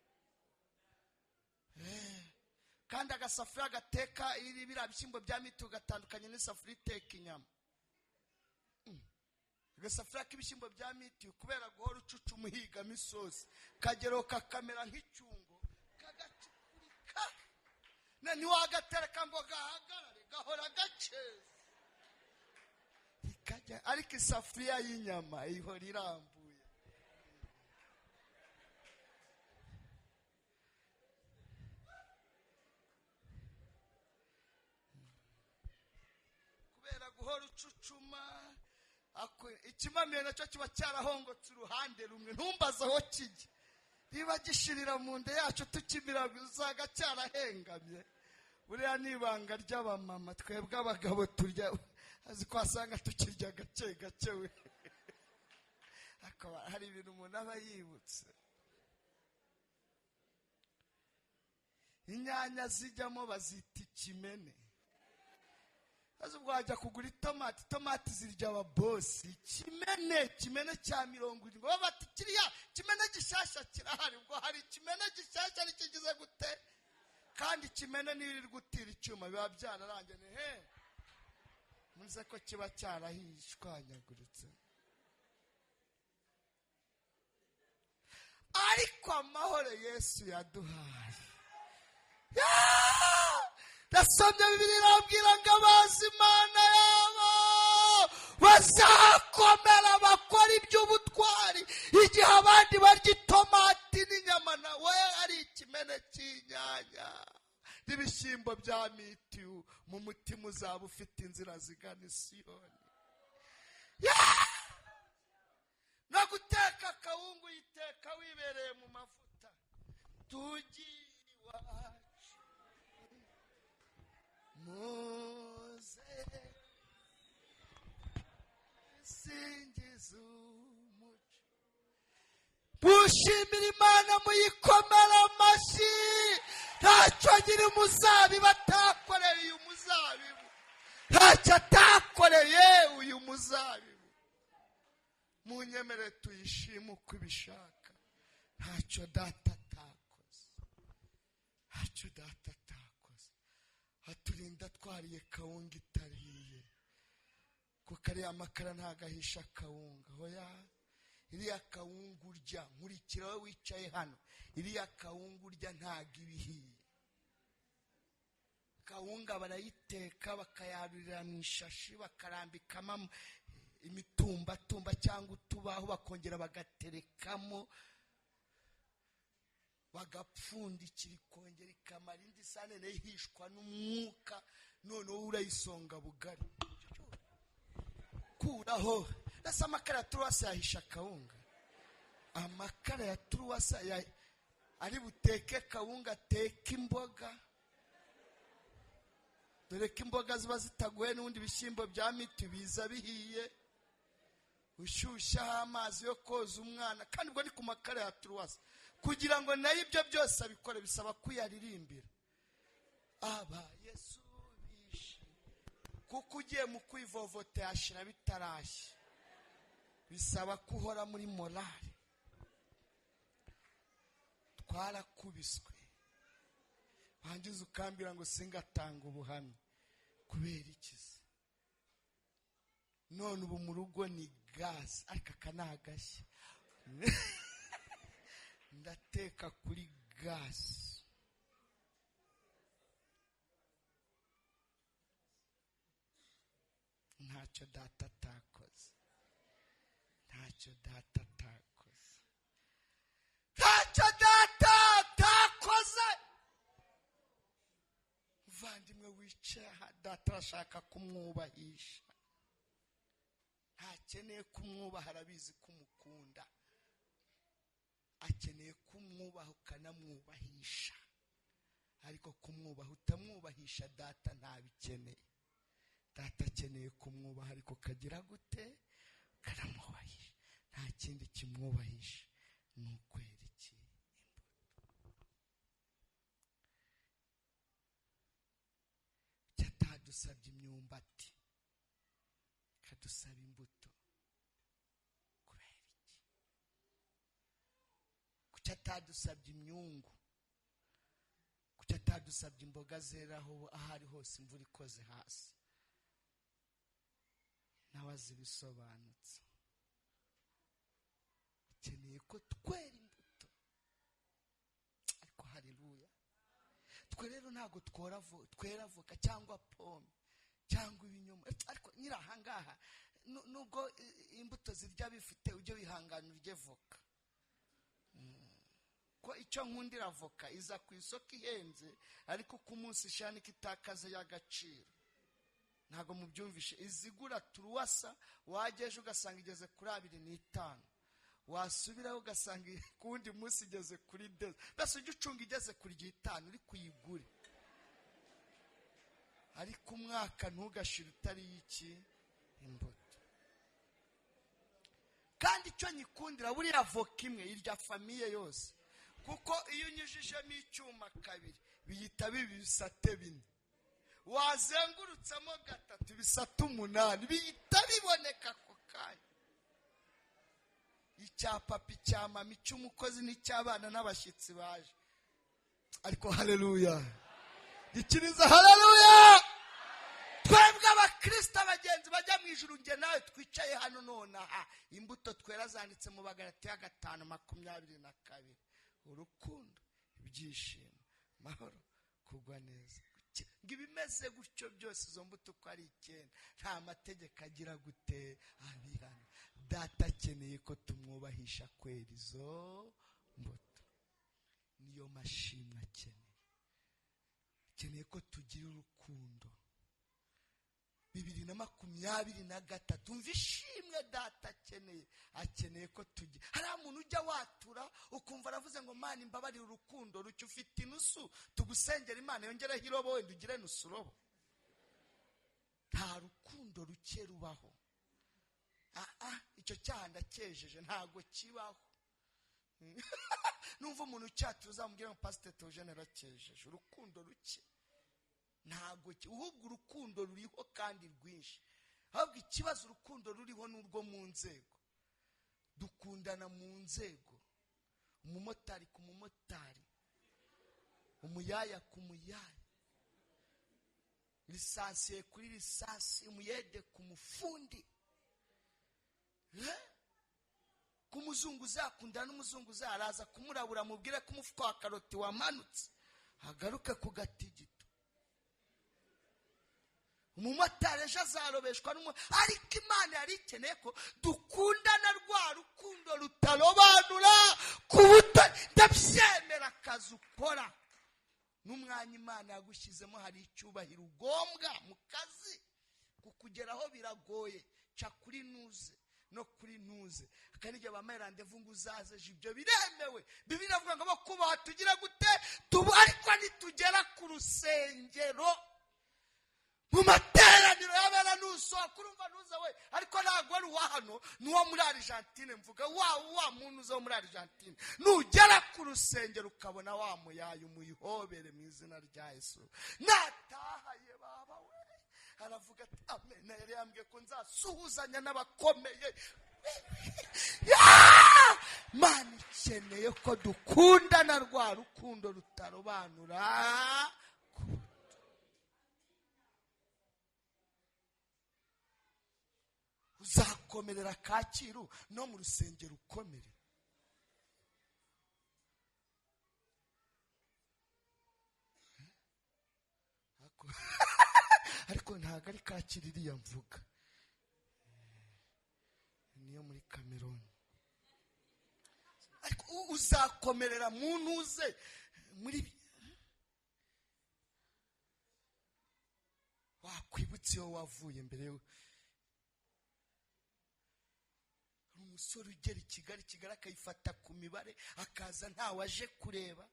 Kandi agasafuriya gateka biriya bishyimbo bya mituyu gatandukanye n'isafuriya iteka inyama. Agasafuriya k'ibishyimbo bya mituyu kubera guhora ucuca umuhigamo isosi, kagero kakamera nk'icyungo kagacukurika, ntiwagatereka ngo gahagarare, gahora gaceza. Ariko isafuriya y'inyama ihora irambuye. Kubera guhora ucucuma, ikimamiyo nacyo kiba cyarahongotse uruhande rumwe, ntumbaze aho kijya, niba gishirira mu nda yacu tukimira uzaga cyarahengamye. Buriya ni ibanga ry'abamama, twebwe abagabo turya, azi kwasanga tukirya gake gake we. Akaba hari ibintu umuntu aba yibutse. Inyanya zijyamo bazita ikimene. Azi ubwo wajya kugura itomati zirya ababosi, kimene cya 70. Ngo bati kiriya kimene gishasha kirahari, ubwo hari ikimene gishasha nikigize gute? Kandi kimene nibiri gutira icyuma biba byararangene muze ko kiba cyarahishwanyaguritse. Ariko amahoro Yesu yaduhaye, nasomye Bibiliya irambwira ngo abazi Imana yabo bazakomera bakora iby'ubutwari igihe abandi barya itomati n'inyama nawe ari ikimene cy'inyanya n'ibishyimbo bya mitiyu. Mu mutima uzaba ufite inzira zigana Siyoni. No guteka akawungu uyiteka wibereye mu mavuta. Tugiye iwacu muze singiza umuco. Mushimire Imana muyikomere amashyi. Ntacyo nyiri umuzabibu atakoreye uyu muzabibu. Ntacyo atakoreye uyu muzabibu. Munyemere tuyishime uko ibishaka. Ntacyo data atakoze. Ntacyo data atakoze. Aturinda twariye kawunga itariye. Kuko ariya makara ntagahisha kawunga. Hoya iriya kawunga urya nkurikira wowe wicaye hano. Iriya kawunga urya ntago ibihiye. Kawunga barayiteka bakayarurira mu ishashi bakarambikamo imitumbatumba cyangwa utubaho bakongera bagaterekamo bagapfundikira ikongera ikamara indi sane nayo ihishwa n'umwuka. Noneho urayisonga bugari kuraho. Nasa amakara ya turuwasi yahisha kawunga. Amakara ya turuwasi ari buteke kawunga ateka imboga. Dore ko imboga ziba zitaguye n'ubundi bishyimbo bya miti biza bihiye. Ushyushyaho amazi yo koza umwana. Kandi ubwo ni ku makara ya turuwasi. Kugira ngo nayo ibyo byose abikore bisaba kuyaririmbira. Aba Yesu bishe. Kuko ugiye mu kwivovota yashira bitarashya. Bisaba kuhora muri morale. Twarakubiswe. Wangize ukambira ngo singatanga ubuhamya. Kubera ikizi. None ubu mu rugo ni gazi. Ariko akanagashya. Ndateka kuri gazi. Ntacyo data atakoze. Ntacyo data atakoze. Ntacyo data atakoze. Muvandimwe wicaye aha, data arashaka kumwubahisha. Ntakeneye kumwubaha, arabizi kumukunda. Akeneye kumwubaha ukanamwubahisha. Ariko kumwubaha utamwubahisha data ntabikeneye. Data akeneye kumwubaha ariko kagira gute? Karamwubahisha. Nta kindi kimwubahisha ni ukwera iki imbuto. Cyatadusabye imyumbati kadusaba imbuto. Kubera iki? Kuki atadusabye imyungu? Kuki atadusabye imboga zeraho ahari hose imvura ikoze hasi? Nawe azi bisobanutse. Akeneye ko twera imbuto. Ariko haleluya. Twe rero ntago twera voka cyangwa pome cyangwa ibinyoma. Ariko nyira ahangaha nubwo imbuto zirya bifite ujye wihangana urye voka. Ko icyo nkundira voka iza ku isoko ihenze ariko ku munsi ishanika itakaze y'agaciro. Ntago mubyumvishe. Izigura turuwasa wageje ugasanga igeze kuri 25. Wasubiraho ugasanga kundi munsi igeze kuri 10. Basi ujye ucunga igeze kuri 5 uri kuyigure. Ariko umwaka ntugashira utari iki imbuto. Kandi icyo nyikundira buriya voka imwe irya famiye yose. Kuko iyo unyujijemo icyuma kabiri biyita bibisate 4. Wazengurutsamo 3 bisate 8 biyita biboneka ako kanya. Icya papa icya mama icy'umukozi n'icy'abana n'abashyitsi baje. Ariko haleluya. Dikiriza haleluya. Twebwe abakristo abagenzi bajya mu ijuru nge nawe twicaye hano none aha. Imbuto twera zanditse mu Bagalatiya 5:22. Urukundo, ibyishimo, mahoro, kugwa neza, ngo ibimeze gutyo byose izo mbuto uko ari 9 nta mategeko agira gute abihana. Data akeneye ko tumwubahisha kwera izo mbuto. Niyo mashimwe akeneye ko tugira urukundo. 2023 umva ishimwe data akeneye ko tugira. Hari umuntu ujya watura ukumva aravuze ngo Mana imbabarira urukundo rucyo ufite inusu tugusengera Imana yongereho irobo wenda ugire nusu robo. Nta rukundo ruke rubaho. Icyo cyaha ndakejeje ntago kibaho. Numva umuntu cyatura uzamubwira ngo Pastor Theogene rakejeje urukundo ruke. Ntago ahubwo urukundo ruriho kandi rwinshi. Ahubwo ikibazo urukundo ruriho n'urwo mu nzego. Dukundana mu nzego. Umumotari ku mumotari, umuyaya ku muyaya, lisansiye kuri lisansi, umuyede ku mufundi, ku muzungu uzakundana n'umuzungu uzaraza kumurabura mubwire ko umufuka wa karoti wamanutse hagaruke ku gatigito. Umumotari ejo azarobeshwa ariko Imana yari ikeneye ko dukundana rwa rukundo rutarobanura ku buto. Ndabyemera akazi ukora n'umwanya Imana yagushyizemo hari icyubahiro ugombwa mu kazi. Kukugeraho biragoye. Ca kuri nuze no kuri nuze akanige bamerande vungu uzaze ibyo biremewe. Bibiri avuga ngo bakubaha tugira gute ariko nitugera ku rusengero mu materaniro y'abana nuso kurumva nuza we ariko ntabwo ari wa hano nuwo muri Argentine. Mvuga wa muntu uzo muri Argentine nugera ku rusengero ukabona wa muyaye umuyihobere mu izina rya Yesu. Natahaye baba we aravuga ati amen. Yari yambwiye ko nzasuhuzanya n'abakomeye. Mana ikeneye ko dukundana rwa rukundo rutarobanura. Uzakomerera Kacyiru no mu rusengero ukomere. Ariko ntago ari Kacyiru iriya mvuga, niyo muri Cameroon. Ariko uzakomerera mu ntuze muri wakwibutse yo wavuye mbere yo. Umusore ugera i Kigali akayifata ku mibare akaza ntawe aje kureba.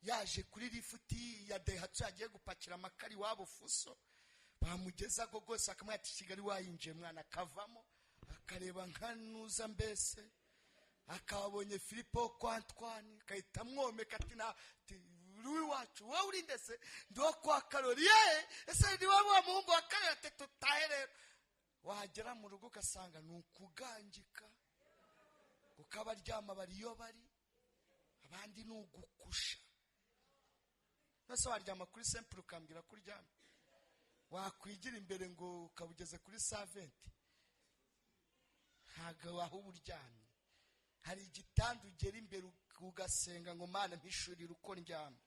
Yaje kuri lifuti ya Daihatsu agiye gupakira amakari wabo Fuso. Bamugeza gogose akamwe ati Kigali wayinjiye mwana akavamo akareba nkanuza mbese. Akabonye Filipo kwa Antoine kayita mwomeka ati na Rui wacu wowe uri ndese ndo kwa Karoli ese ndi wa muhungu wa Karoli ateto tahere. Wagera mu rugo ugasanga nukugangika ukabaryama bariyo bari abandi nugukusha. Nase waryama kuri simple ukambwira kuryama. Wakwigira imbere ngo ukabugeze kuri 70 haga waho uryamye. Hari igitanda ugera imbere ugasenga ngo Mana mpishurira uko ndyama.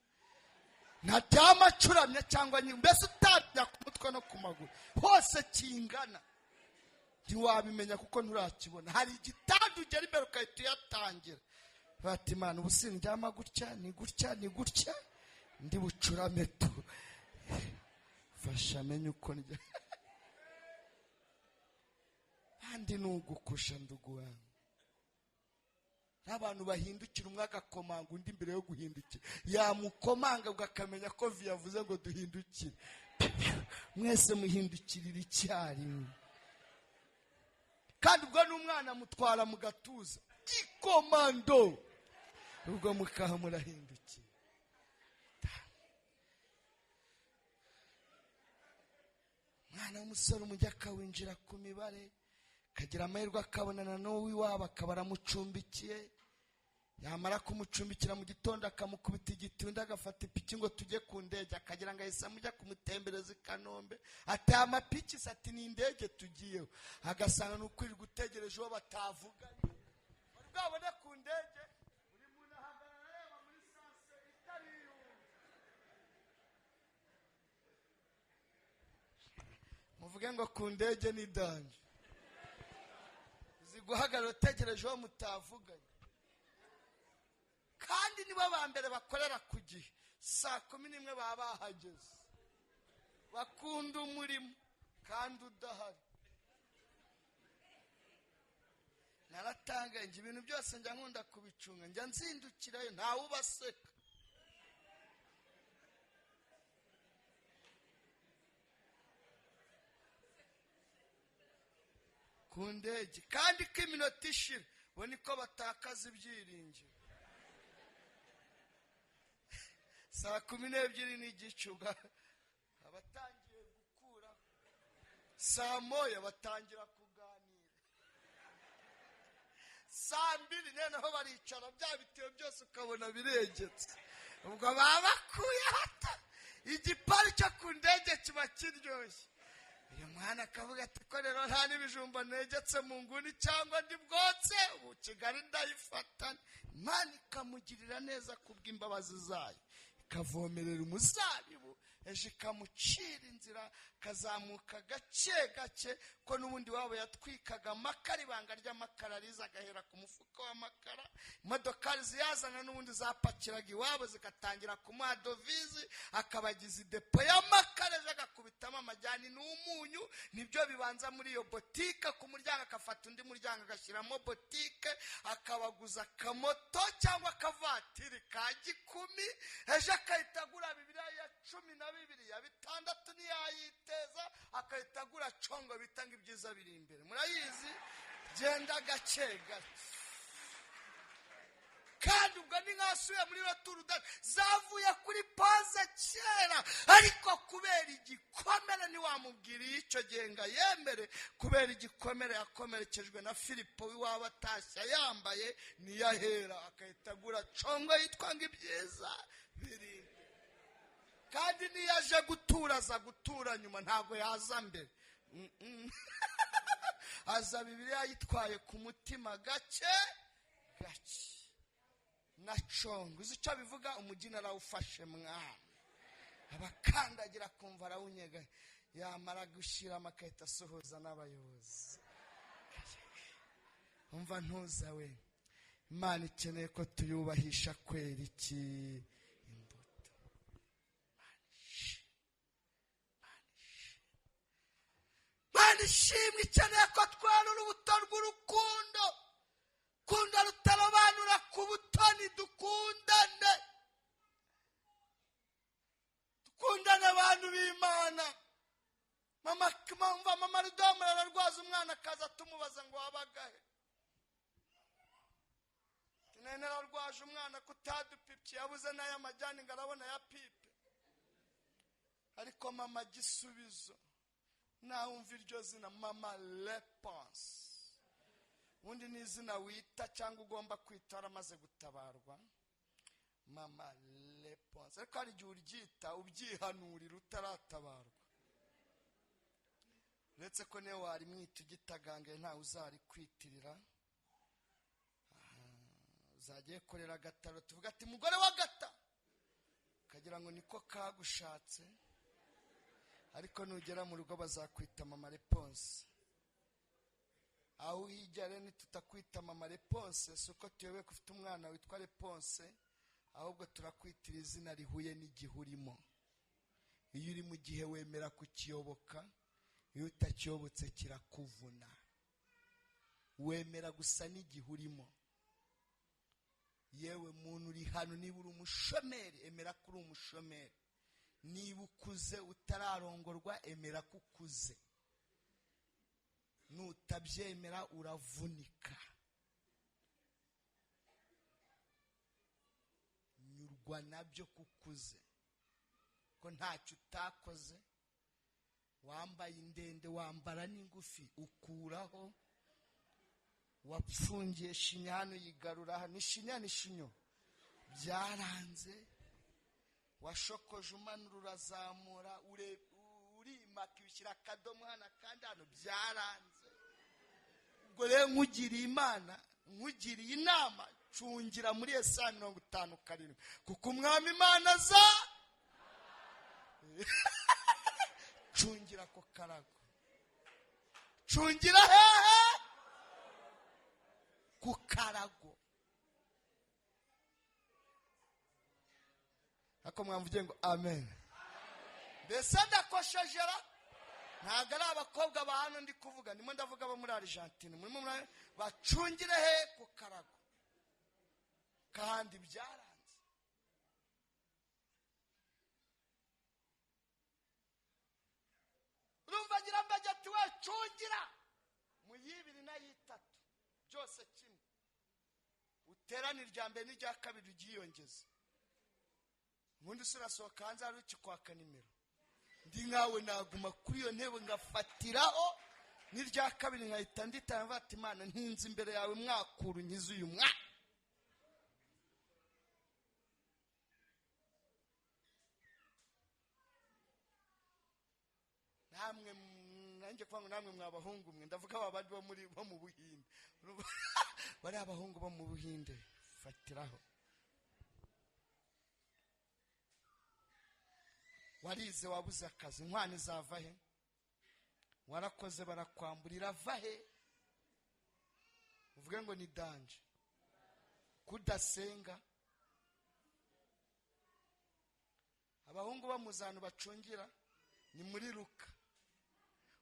Ntaryama curamye cyangwa mbese utajya ku mutwe no ku maguru hose kingana. Ntiwabimenya kuko nturakibona. Hari igitanda ugera imbere ukahita uyatangira. Bati Imana ubusindyama gutya ni gutya ni gutya ndi bucurame tu. Fasha menye uko ndya. Andi nugukusha nduguwa. Abantu bahindukira umwe agakomanga undi imbere yo guhindukira. Yamukomanga ugakamenya ko yavuze ngo duhindukire. Mwese muhindukirira icyarimwe. Kandi ubwo n'umwana mutwara mu gatuza ikomando ubwo mukaha murahindukiye. Mwana w'umusore umujya akawinjira ku mibare kagira amahirwe akabonana n'uwo iwabo akaba aramucumbikiye. Yamara kumucumbikira mu gitondo akamukubita igitundi agafata ipiki ngo tujye ku ndege akagira ngo ahise amujya kumutembereza i Kanombe. Ati amapiki ati ni indege tugiyeho. Agasanga n'ukwirirwa utegereje uwo batavuganye. Bari bwabone ku ndege buri muntu ahagarara areba muri sanse itari yumva. bavuge ngo ku ndege ni danje, uzi guhagarara utegereje uwo mutavuganye, kandi nibo ba mbere bakorera ku gihe, 11:00 baba bahageze, bakunda umurimo kandi udahari. Naratangaye, ibintu byose njya nkunda kubicunga, njya nzindukirayo ntawe ubaseka. Ku ndege kandi ko iminota ishira bo niko batakaza ibyiringiro. 12:00 n'igice abatangiye gukura, 1:00 batangira kuganira, 2:00 noneho baricara bya bitiyo byose ukabona biregetse, ubwo baba bakuye hato. Igipari cyo ku ndege kiba kiryoshye. Uyu mwana akavuga ati ko rero nta n'ibijumba negetse mu nguni cyangwa ndi bwotse, ubu Kigali ndayifata. Imana ikamugirira neza kubw'imbabazi zayo, ikavomerera umuzabibu, ejo ikamucira inzira, kazamuka gake gake, ko n'ubundi wabo yatwikaga amakara, ibanga ry'amakara riza agahera ku mufuka w'amakara. Imodokari ziyazana n'ubundi zapakiraga iwabo zigatangira kumuha dovizi, akabagiza idepo y'amakara, ejo agakubitamo amajyani n'umunyu. Nibyo bibanza muri iyo botike, ku muryango akafata undi muryango agashyiramo botike, akabaguza akamoto cyangwa akavatiri ka 10, ejo akahita agura Bibiliya ya 12, ya 6 ntiyayiteza, akahita agura congo bitanga ibyiza biri imbere. Murayizi, genda gake gake. Kandi ubwo ni nkasuye muri roturuda zavuye kuri paze kera, ariko kubera igikomere ntiwamubwiriye icyo gihe ngo yemere, kubera igikomere yakomerekejwe na Filipo w'iwabo atashya yambaye, niyahera akahita agura congo yitwa ngo ibyiza biri. Kandi niyo aje gutura aza gutura nyuma, ntabwo yaza mbere. Aza Bibiliya yitwaye ku mutima gake gake na congo. Uzi icyo bivuga? Umujyi narawufashe mwana, abakandagira kumva arawunyega, yamara gushyiramo akahita asuhuza n'abayobozi. Umva ntuza we, Imana ikeneye ko tuyubahisha kwera iki ishimwe, ikeneye ko twara urubuto rw'urukundo, kunda rutarobanura ku butoni. Dukundane abantu b'Imana. Mama Rudomo ararwaza umwana, akaza tumubaza ngo wabagahe. Nene ararwaje umwana kutadupipye, yabuze n'aya majyani ngo arabona ya pipe. Ariko mama gisubizo, nawumva iryo zina Mama Leponse, ubundi ni izina wita cyangwa ugomba kwita waramaze gutabarwa. Mama Leponse, ariko hari igihe uryita ubyihanurira utaratabarwa, uretse ko niyo warimwita ugitagangaye ntawe uzari kwitirira. Uzagiye korera agataro, tuvuga ati mugore w'agata, ukagira ngo niko kagushatse, ariko nugera mu rugo bazakwita Mama Leponse. Aho uhijya rero tutakwita Mama Leponse, si uko tuyobewe ko ufite umwana witwa Leponse, ahubwo turakwitira izina rihuye n'igihe urimo. Iyo uri mu gihe wemera kukiyoboka, iyo utakiyobotse kirakuvuna. Wemera gusa n'igihe urimo. Yewe muntu uri hano, niba uri umushomeri, emera ko uri umushomeri. Niba ukuze utararongorwa, emera ko ukuze. Nutabyemera uravunika. Nyurwa nabyo kukuze, ko ntacyo utakoze. Wambaye indende, wambara n'ingufi, ukuraho. Wapfungiye shinya hano yigarura hano, ishinya n'ishinyo byaranze. Washokoje umanura urazamura, urimaka ushyira akadomo hano kandi hano byaranze. Ubwo rero nkugiriye Imana, nkugiriye inama, cungira muri Yesaya 57, kuko umwami Imana aza. Cungira ko karago. bacungira hehe? Ku karago. Ako mwamvuge ngo amen. Mbese ndakoshejera? Ntabwo ari abakobwa ba hano ndi kuvuga, ndimo ndavuga abo muri Argentine. Murimo bacungire he? Ku karago. Kandi byaranze. Urumva ngira mbajya ati we cungira mu y'ibiri na y'itatu byose kimwe. Uterana irya mbere n'irya kabiri ugiyongeza. Ubundi surasohoka hanze hari ukikwaka nimero. Ndi nkawe naguma kuri iyo ntebe ngafatiraho n'irya kabiri nkahita nditana mvuga ati Imana ntinze imbere yawe mwakuru nkize uyu mwa. Namwe nanjye kwanga namwe mwabahungu mwe ndavuga abandi bo mu Buhinde. Bari abahungu bo mu Buhinde fatiraho. Warize wabuze akazi, inkwano zava he? Warakoze barakwamburira va he? Uvuge ngo ni danje. Kudasenga. Abahungu bamuzana bacungira ni muri Luka.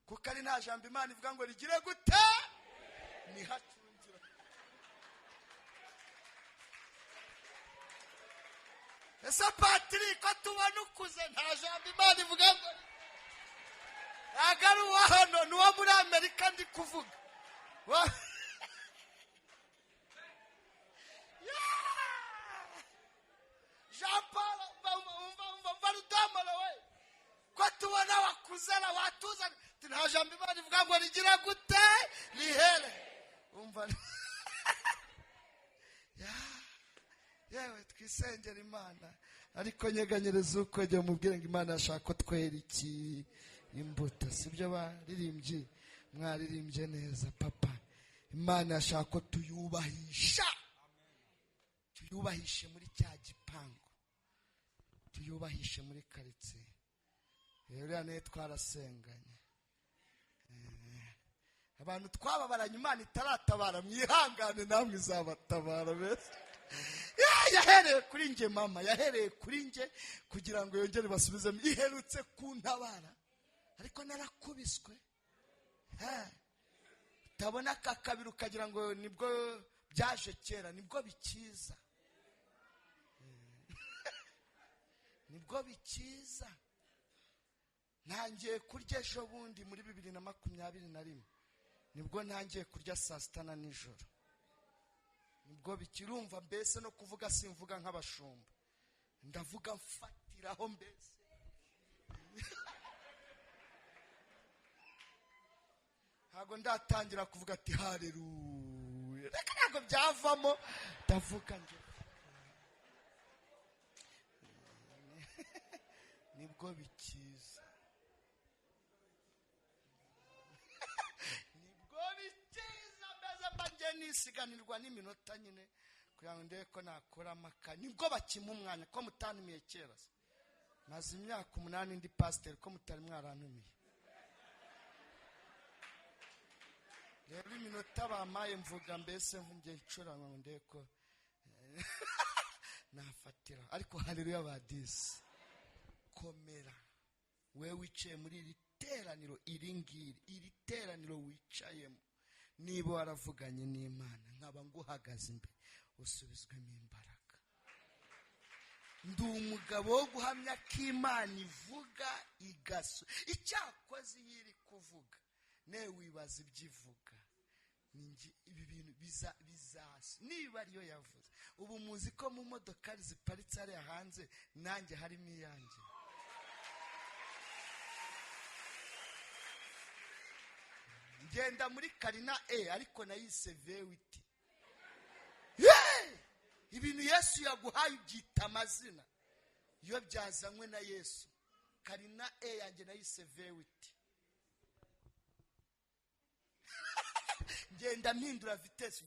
Kuko ari nta jambo Imana ivuga ngo rigire gute? Ni hacungira. Ese Patrick ko tubona ukuze nta jambo Imana ivuga ngo agaru wa hano nuwo muri Amerika ndi kuvuga. Jean Paul Varudamolo we ko tubona wakuzana watuzana nta jambo Imana ivuga ngo rigira gute? Rihere. Umva yewe twisengera Imana ariko nyeganyereza uko jye mubwire ngo Imana yashaka ko twera iki imbuto. Sibyo baririmbye mwaririmbye neza papa. Imana yashaka ko tuyubahisha. Tuyubahishe muri cya gipangu. Tuyubahishe muri karitsiye. Rero ne twarasenganye. Abantu twababaranye Imana itaratabara mwihangane namwe izabatabara bese. Yahereye kuri nge mama, yahereye kuri nge kugira ngo yongere basubizemo. Iherutse kuntabara ariko narakubiswe. Tabona kakabiri ukagira ngo nibwo byaje kera, nibwo bikiza. Nibwo bikiza. Ntangiye kurya ejo bundi muri 2021. Nibwo ntangiye kurya saa sita na nijoro. Nibwo bikirumva mbese no kuvuga simvuga nk'abashumba. Ndavuga mfatiraho mbese. Hago ndatangira kuvuga ati haleluya. Reka ntabwo byavamo ndavuga nje. Nibwo bikiza. Nisiganirwa n'iminota nyine kugira ngo ndebe ko nakora amaka. Nibwo bakimpa umwanya ko mutantumiye kera. Maze imyaka 8 ndi pastor ko mutari mwarantumiye. Rero iminota bamaye mvuga mbese ngiye ncuranga ngo ndebe ko nafatira. Ariko haleluya badisi. Komera. We wicaye muri iri teraniro iringiri, iri teraniro wicayemo. Niba waravuganye n'Imana nkaba nguhagaze imbere usubizwemo imbaraga. Ndi umugabo wo guhamya ko Imana ivuga igaso. Icyakoze yiri kuvuga ne wibaza ibyivuga. Ibi bintu bizasa niba ariyo yavuze. Ubu muzi ko mu modoka ziparitse ari hanze nanjye harimo iyanjye. Ngenda muri Karina ariko nayise V8. Ibintu Yesu yaguhaye ubyita amazina. Iyo byazanywe na Yesu. Karina yanjye nayise V8. Ngenda mpindura vitesse.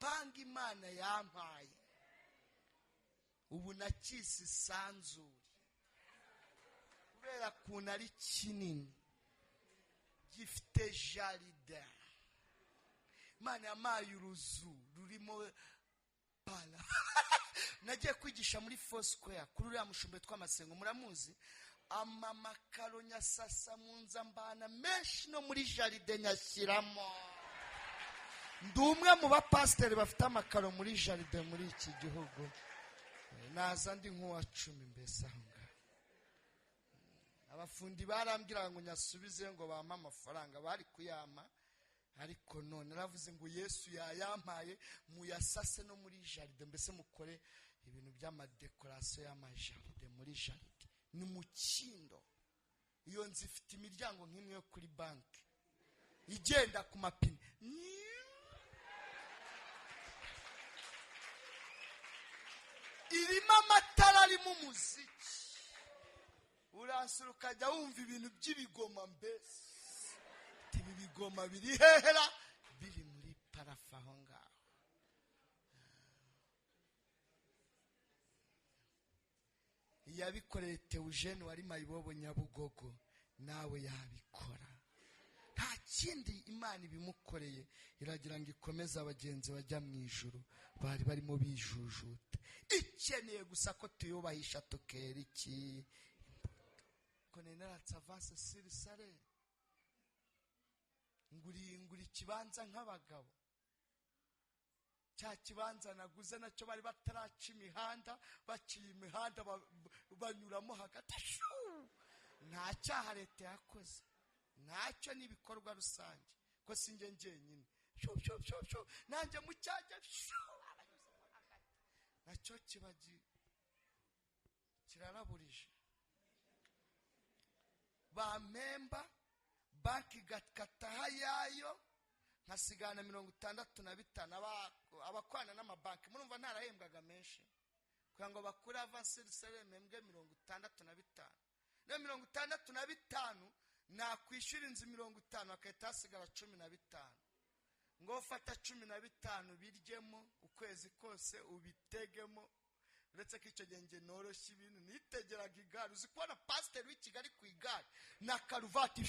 uruhanga Imana yampaye ubu nakisi isanzure kubera kuntu ari kinini gifite jaride. Imana yampaye uruzu rurimo pala. Nagiye kwigisha muri Foursquare kuri uriya mushumbe tw'amasengo, muramuzi? Amamakaro nyasasa mu nzambana menshi no muri jaride nyashyiramo. Ndi umwe mu bapasiteri bafite amakaro muri jaride muri iki gihugu. Naza ndi nk'uwa 10 mbese aho ngaho. Abafundi barambwira ngo nyasubize ngo bampa amafaranga, bari kuyama, ariko none naravuze ngo Yesu yayampaye muyasase no muri jaride, mbese mukore ibintu by'amadekorasiyo y'amajaride muri jaride. Ni mukindo iyo nzi ifite imiryango nk'imwe yo kuri banki igenda ku mapine, irimo amatara arimo umuziki, uransura ukajya wumva ibintu by'ibigoma. Mbese ibi bigoma biri hehera, biri muri parafu aho ngaho. Yabikoreye Theogene wari Mayibobo Nyabugogo, nawe yabikora. Nta kindi Imana ibimukoreye, iragira ngo ikomeze abagenzi bajya mu ijuru bari barimo bijujuta. Ikeneye gusa ko tuyubahisha tukera iki ko nenaratse avance siri sare nguri kibanza nk'abagabo. Cya kibanza naguze nacyo bari bataraca imihanda, baciye imihanda banyuramo hagati. Nta cyaha leta yakoze, ntacyo n'ibikorwa rusange, ko sinjye njyenyine. Nanjye mu cyajya nacyo kiba kiraraburije. Bamemba banki gakataha yayo nkasigana 65 abakwana n'amabanki. Murumva ntarahembwaga menshi kugira ngo bakure avance sere membwe 65. No 65 nakwishyura inzu 50 akahita hasigara 15. Ngo fata 15 biryemo ukwezi kose ubitegemo. Uretse ko icyo genge noroshye ibintu nitegeraga igare. Uzi kubona pasiteri w'i Kigali ku igare na karuvati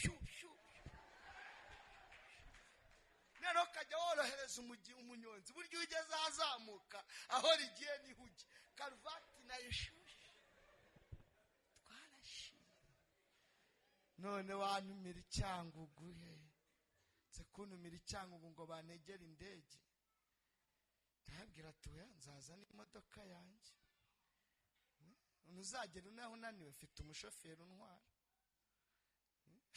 nero kajya worohereza umunyonzi, buryo ugeze azamuka aho rigiye nihuge karuvati na yeshushe twarashimye. None wantumira icyangugu he nze kuntumira icyangugu ngo banegere indege. Ndabwira ati oya nzaza n'imodoka yanjye. Ntuzagera unaho unaniwe, mfite umushoferi untwara.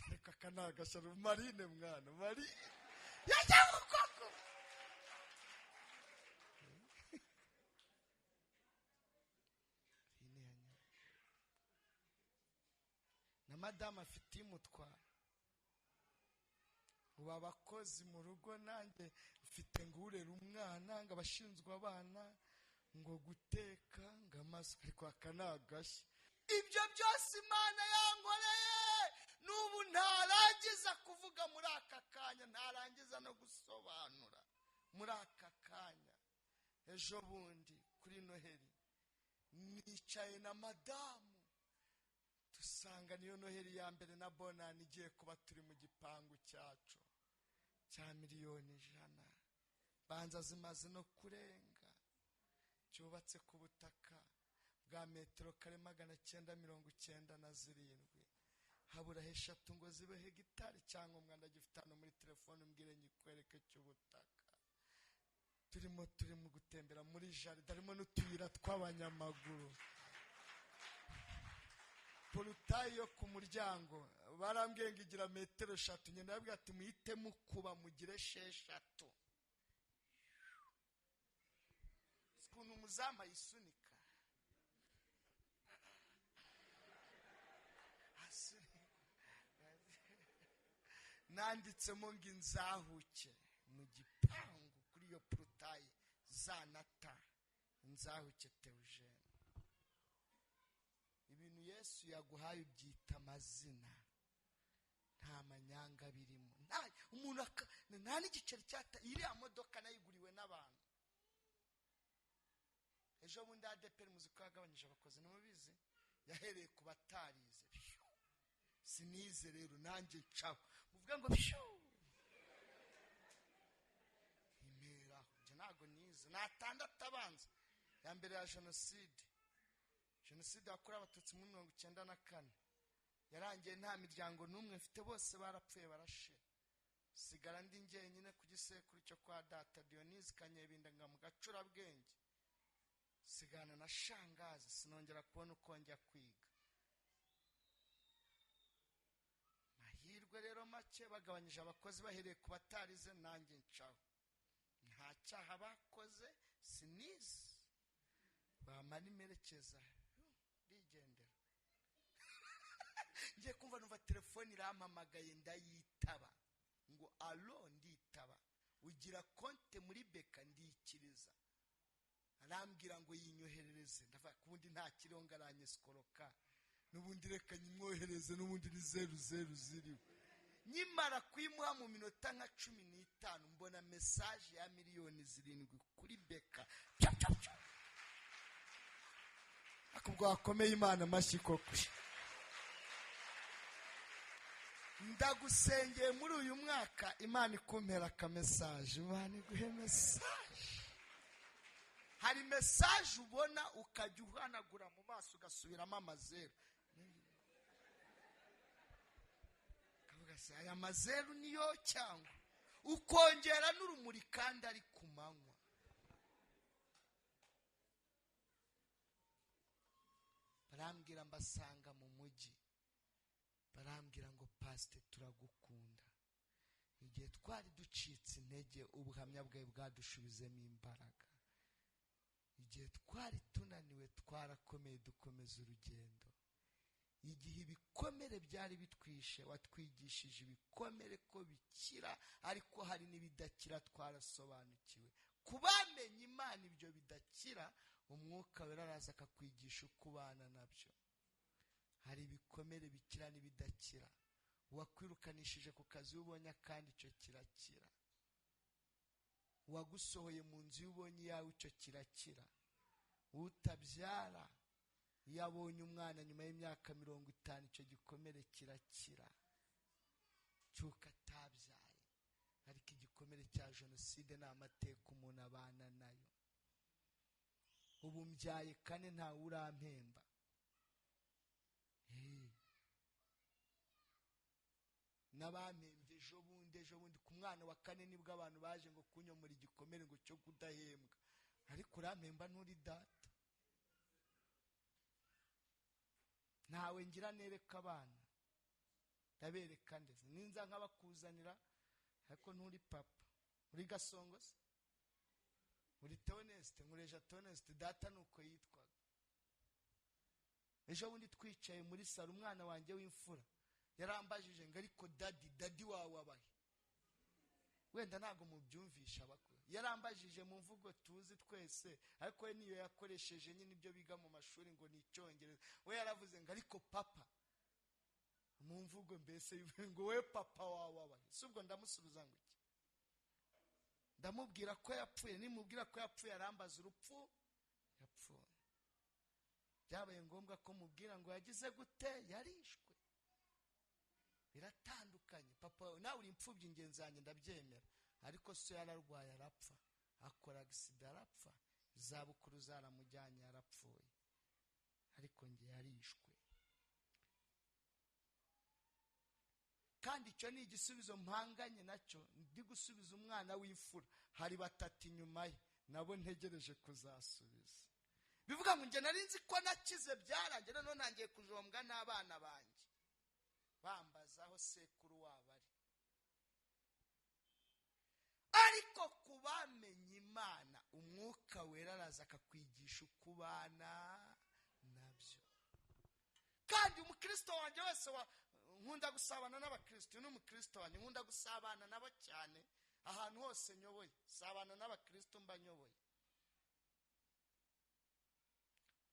Ariko akanagashara Marine mwana Marine yajya gukoko. Na madame afite imutwara. Ubu abakozi mu rugo nanjye mfite ngo urera umwana, ngo abashinzwe abana, ngo guteka, ngo amaso, ariko akanagashya. Ibyo byose Imana yankoreye n'ubu ntarangiza kuvuga muri aka kanya, ntarangiza no gusobanura muri aka kanya. Ejo bundi kuri Noheli nicaye na madamu, dusanga niyo Noheli ya mbere na bonani igiye kuba turi mu gipangu cyacu cya 1,100,000. Banza zimaze no kurenga, cyubatse ku butaka bwa metero kare 997. Habura 3 ngo zibe hegitari, cyangwa umwana agifite hano muri telefone umbwire nyikwereke cy'ubutaka. Turimo gutembera muri jaride, harimo n'utuyira tw'abanyamaguru. Porutayi yo ku muryango barambwiye ngo igira metero 3, nyine ndabwira ati muhite mukuba mugire 6. Ukuntu muzama yisunika nanditsemo ngo inzahuke mu gipangu kuri iyo porutayi zanata inzahuke Theogene. Ibintu Yesu yaguhaye ubyita amazina, nta manyanga birimo. Umuntu nta n'igiceri cyata. Iriya modoka nayiguriwe n'abantu ejo bundi ADPR muzi ko yagabanyije abakozi ntimubizi, yahereye ku batarize. Sinize rero nanjye ncaho muvuga ngo impera nje ntago nize, natandatu abanza ya mbere ya jenoside yakorewe abatutsi muri 1994 yarangiye nta miryango n'umwe mfite, bose barapfuye barashira, sigara ndi njyenyine ku gisekuru cyo kwa data Dionise Kanyebinda nga mu Gacurabwenge, sigana na shangazi, sinongera kubona uko njya kwiga. Mahirwe rero make bagabanyije abakozi bahereye ku batarize, nanjye ncaho nta cyaha bakoze, sinize, bamara imerekeza ndigendera. Ngiye kumva numva telefone irampamagaye, ndayitaba ngo alo, nditaba, ugira konte muri beka, ndikiriza, arambwira ngo yinyoherereze, ndavuga kubundi nta kironga aranyesikoroka, n'ubundi reka nyimwohereze, n'ubundi ni 00 ziriwe. Nyimara kwimuha mu minota nka 15 mbona message ya miliyoni 7 kuri beka. Akubwo akomeye Imana mashyi koko. Ndagusengeye muri uyu mwaka Imana ikumpera ka message, Imana iguhe message. Hari message ubona ukajya uhanagura mu maso ugasubiramo amazero. Kavuga se aya mazeru niyo cyangwa ukongera n'urumuri kandi ari kumanywa. Barambwira mbasanga mu mujyi, barambwira ngo pastor turagukunda, igihe twari ducitse intege ubuhamya bwawe bwadushubizemo imbaraga, igihe twari tunaniwe twarakomeye dukomeza urugendo, igihe ibikomere byari bitwishe watwigishije ibikomere ko bikira, ariko hari n'ibidakira twarasobanukiwe. Kubamenye Imana ibyo bidakira, umwuka wera araza akakwigisha uko ubana nabyo. Hari ibikomere bikira n'ibidakira, wakwirukanishije ku kazi ubonye kandi icyo kirakira, wagusohoye mu nzu y'ubonye yawe icyo kirakira, utabyara yabonye umwana nyuma y'imyaka 50 icyo gikomere kirakira, cyuka atabyaye. Ariko igikomere cya jenoside ni amateka umuntu abana nayo. Ubu mbyaye kane ntawe urampemba. N'abampembye ejo bundi ku mwana wa kane nibwo abantu baje ngo kunyomora igikomere ngo cyo kudahembwa, ariko urampemba nturi data. Ntawe ngira nereka abana, ndabereka ndetse ninza nk'abakuzanira, ariko nturi papa, uri Gasongo se, uri Theoneste, nkureja Theoneste, data nuko yitwaga. Ejo bundi twicaye muri salo, umwana wanjye w'imfura yarambajije ngo ariko dadi wawe abahe, wenda ntago mubyumvisha abakuru, yarambajije mu mvugo tuzi twese, ariko we niyo yakoresheje nyine ibyo biga mu mashuri ngo ni Icyongereza. We yaravuze ngo ariko papa, mu mvugo mbese ngo we papa wawe abahe. Subwo ndamusubiza ngo iki, ndamubwira ko yapfuye, nimubwira ko yapfuye arambaza urupfu yapfuye. Byabaye ngombwa ko mubwira ngo yagize gute, yarishwe. Biratandukanye. Papa nawe uri imfubyi ingenzanye ndabyemera, ariko so yararwaye arapfa, akora accident arapfa, izabukuru zaramujyanye arapfuye, ariko nge yarishwe. Kandi icyo ni igisubizo mpanganye nacyo, ndi gusubiza umwana w'imfura, hari 3 inyuma ye nabo ntegereje kuzasubiza. Bivuga ngo nge nari nzi ko nakize byarangiye, none nangiye kujombwa n'abana banjye bambazaho sekuru wabo ari. Ariko kubamenye Imana, umwuka wera araza akakwigisha uko ubana nabyo. Kandi umukristo wanjye wese nkunda gusabana n'abakristo, n'umukristo wanjye nkunda gusabana nabo cyane, ahantu hose nyoboye sabana n'abakristo mba nyoboye.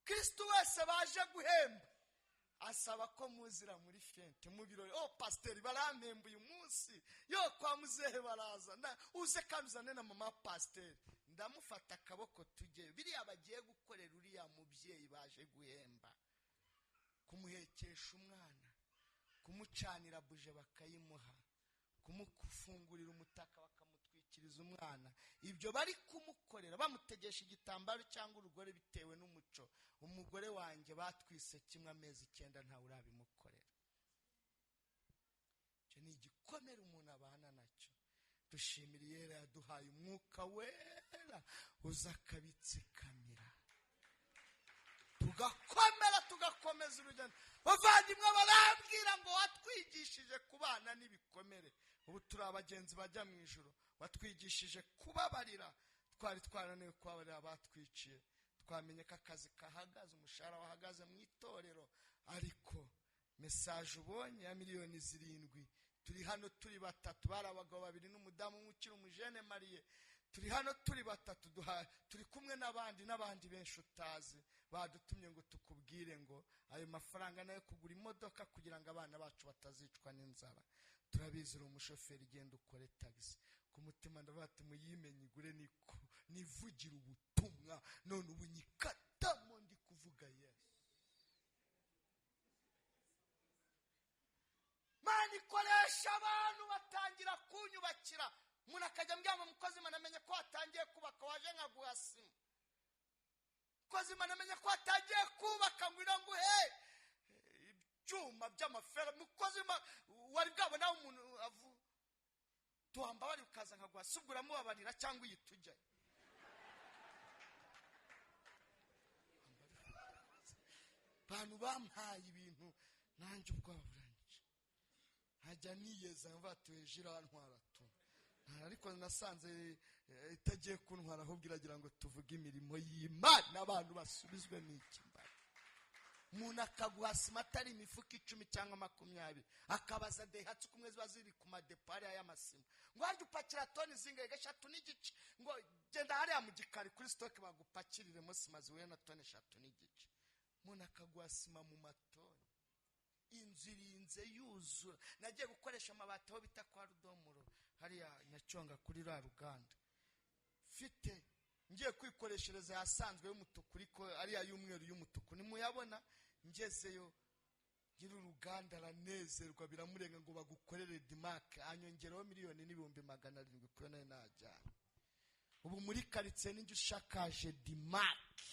Kristo wese baje guhemba asaba ko muzira muri fente mu birori. Pasteur barampemba uyu munsi, yo kwa muzehe baraza, uze kandi uzane na mama pasteur. ndamufata akaboko tujye biriya bagiye gukorera uriya mubyeyi baje guhemba, kumuhekesha umwana, kumucanira buje bakayimuha, kumufungurira umutaka bakamutwikiriza umwana, ibyo bari kumukorera bamutegesha igitambaro cyangwa urugore bitewe n'umuco. Umugore wanjye batwise kimwe amezi 9 ntawe urabimukorera. Icyo ni igikomere umuntu abana nacyo. Dushimira Yera yaduhaye umwuka wera uza akabitsikamira, tugakomera tugakomeza urugendo. Bavandimwe barambwira ngo watwigishije kubana n'ibikomere, ubu turi abagenzi bajya mu ijuru. Watwigishije kubabarira, twari twarananiwe kubabarira abatwiciye, twamenye ko akazi kahagaze, umushahara wahagaze mu itorero, ariko mesaje ubonye ya miliyoni 7, turi hano turi batatu, bari abagabo 2 n'umudamu umwe ukiri umujene Mariye, turi hano turi batatu, turi kumwe n'abandi benshi utazi, badutumye ngo tukubwire ngo ayo mafaranga nayo kugura imodoka kugira ngo abana bacu batazicwa n'inzara. Turabizi uri umushoferi, genda ukore taxi. Ku mutima ndavuga ati muyimenye igure nivugira ubutumwa, none ubu nyikatamo ndi kuvuga Yesu. Mani ikoresha abantu batangira kunyubakira, umuntu akajya mbwira mukozi Imana amenye ko watangiye kubaka, waje nkaguha sima. Mukozi Imana amenye ko watangiye kubaka, ngwino nguhe ibyuma by'amafera. Mukozi Imana wari bwabona umuntu avu tuhamba bari ukaza nkaguha, subura mubabarira cyangwa uyitujya. Bantu bampaye ibintu nanjye ubwaburanje, hajya niyeza mvatuye jira ntwara tu, ariko nasanze itagiye kuntwara, ahubwo iragira ngo tuvuge imirimo y'Imana abantu basubizwe n'ikimbara. Umuntu akaguha sima atari imifuka 10 cyangwa 20, akabaza dehatsi kumwe ziba ziri ku madepari y'amasima, ngo harya upakira toni zingahe? 3 n'igice. Ngo genda hariya mu gikari kuri stock bagupakiriremo sima zihuye na toni 3 n'igice. Umuntu akaguha sima mu matoni, inzu irinze yuzura. Nagiye gukoresha amabati aho bita kwa Rudomoro hariya Nyacyonga kuri ra ruganda, fite ngiye kwikoreshereza yasanzwe y'umutuku, ariko ariya y'umweru y'umutuku nimuyabona. Ngezeyo ngira uruganda aranezerwa, biramurenga ngo bagukorere dimake, anyongeraho miliyoni n'ibihumbi 700 kuko nayo najyana. Ubu muri karitsiye ninjye ushakaje dimake.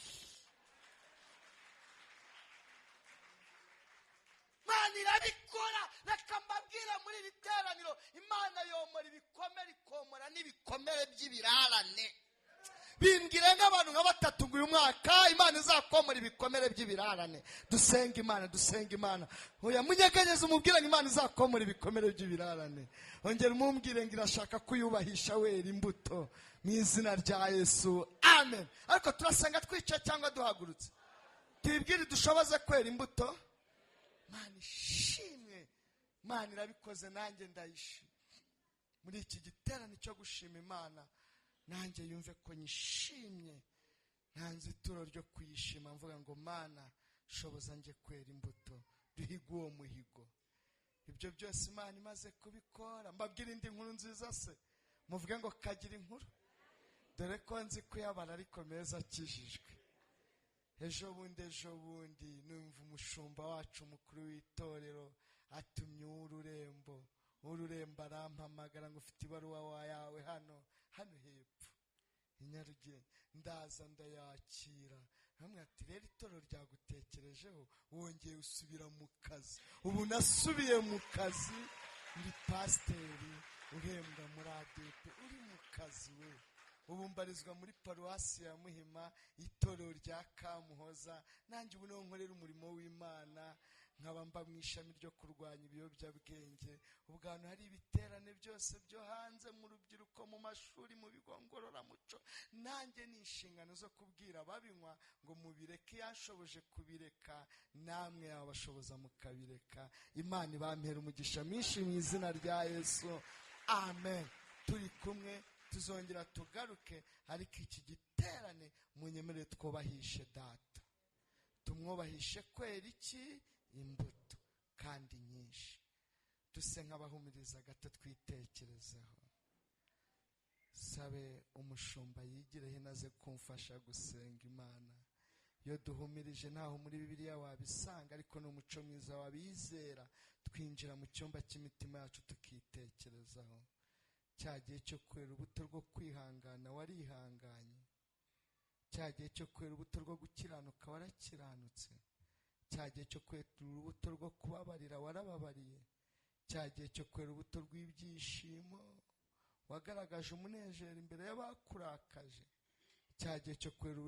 Imana irabikora. Reka mbabwire muri iri teraniro, Imana yomora ibikomere, ikomora n'ibikomere by'ibirarane. Bimbwire nk'abantu nka 3 ngo uyu mwaka Imana izakomora ibikomere by'ibirarane. Dusenga Imana. Oya munyeganyeze umubwire ngo Imana izakomora ibikomere by'ibirarane. Ongera umumbwire ngo irashaka kuyubahisha wera imbuto mu izina rya Yesu. Amen. Ariko turasenga twicaye cyangwa duhagurutse? Tubibwire dushoboze kwera imbuto. Imana ishimwe, Imana irabikoze, nanjye ndayishima. Muri iki giterane cyo gushima Imana, nanjye yumve ko nyishimye, ntanze ituro ryo kuyishima, mvuga ngo Mana shoboza nje kwera imbuto, duhiga uwo muhigo. Ibyo byose Imana imaze kubikora. Mbabwira indi nkuru nziza se, muvuge ngo kagira inkuru. Dore ko nzi kuyabara ariko meza akijijwe. Ejo bundi numva umushumba wacu mukuru w'itorero atumye ururembo arampamagara ngo ufite ibaruwa yawe hano hepfo i Nyarugenge. Ndaza ndayakira, hamwe ati rero itorero ryagutekerejeho, wongeye usubira mu kazi. Ubu nasubiye mu kazi, ndi pasiteri uhembwa muri ADP, uri mu kazi we. Ubu mbarizwa muri paruwasi ya Muhima, itorero rya Kamuhoza. Nanjye ubu nkorera umurimo w'Imana, nkaba mba mu ishami ryo kurwanya ibiyobyabwenge. Ubwantu hari ibiterane byose byo hanze, mu rubyiruko, mu mashuri, mu bigo ngororamuco. Nanjye ni inshingano zo kubwira ababinywa ngo mubireke, yashoboje kubireka namwe yabashoboza mukabireka. Imana ibampera umugisha mwinshi mu izina rya Yesu. Amen. Turi kumwe, tuzongera tugaruke, ariko iki giterane munyemerere twubahishe data, tumwubahishe kwera iki imbuto kandi nyinshi. Duse nk'abahumiriza gato twitekerezaho. sabe umushumba yigire hino aze kumfasha gusenga Imana. Iyo duhumirije ntaho muri Bibiliya wabisanga, ariko ni umuco mwiza wabizera twinjira mu cyumba cy'imitima yacu tukitekerezaho. Cya gihe cyo kwera urubuto rwo kwihangana warihanganye, cya gihe cyo kwera urubuto rwo gukiranuka warakiranutse, cya gihe cyo kwera urubuto rwo kubabarira warababariye, cya gihe cyo kwera urubuto rw'ibyishimo wagaragaje umunezero imbere y'abakurakaje, cya gihe cyo kwera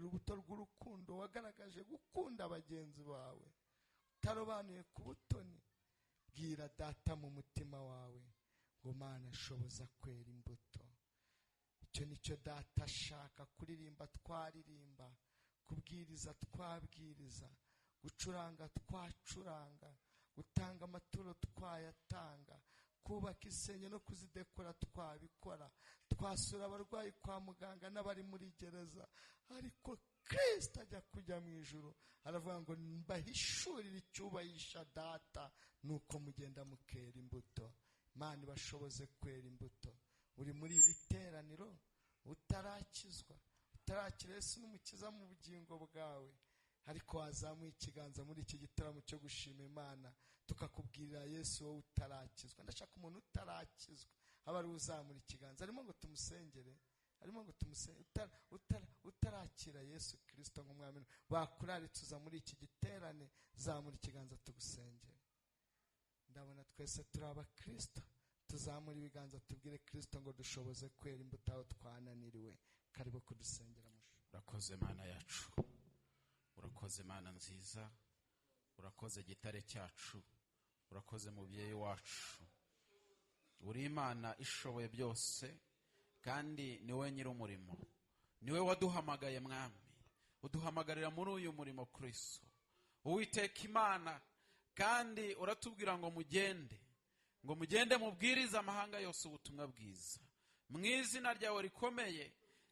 urubuto rw'urukundo wagaragaje gukunda bagenzi bawe utarobanuye ku butoni. Bwira data mu mutima wawe ngo Mana shoboza kwera imbuto. Icyo nicyo data ashaka, kuririmba twaririmba, kubwiriza twabwiriza, gucuranga twacuranga, gutanga amaturo twayatanga, kubaka insengero no kuzidekora twabikora, twasura abarwayi kwa muganga n'abari muri gereza. Ariko Kristo ajya kujya mu ijuru aravuga ngo mbahishurire icyubahisha data, nuko mugenda mukera imbuto. Imana ibashoboze kwera imbuto. Uri muri iri teraniro utarakizwa, utarakira Yesu n'umukiza mu bugingo bwawe, ariko wazamuye ikiganza muri iki gitaramo cyo gushima Imana tukakubwirira Yesu wowe utarakizwa. Ndashaka umuntu utarakizwa aba ari uzamura ikiganza, arimo ngo tumusengere, arimo ngo tumusengere, utarakira Yesu Kristo nk'umwami bakuraritse uza muri iki giterane, zamura ikiganza tugusengere. Ndabona twese turi abakristo, tuzamura ibiganza tubwire Kristo ngo dushoboze kwera imbuto aho twananiriwe. Karibu kudusengera musho. Urakoze Mana yacu, urakoze Mana nziza, urakoze gitare cyacu, urakoze mubyeyi wacu. Uri Imana ishoboye byose, kandi niwe nyir'umurimo, niwe waduhamagaye Mwami, uduhamagarira muri uyu murimo Kristo. Uwiteka Imana, kandi uratubwira ngo mugende mubwirize amahanga yose ubutumwa bwiza mu izina ryawe rikomeye.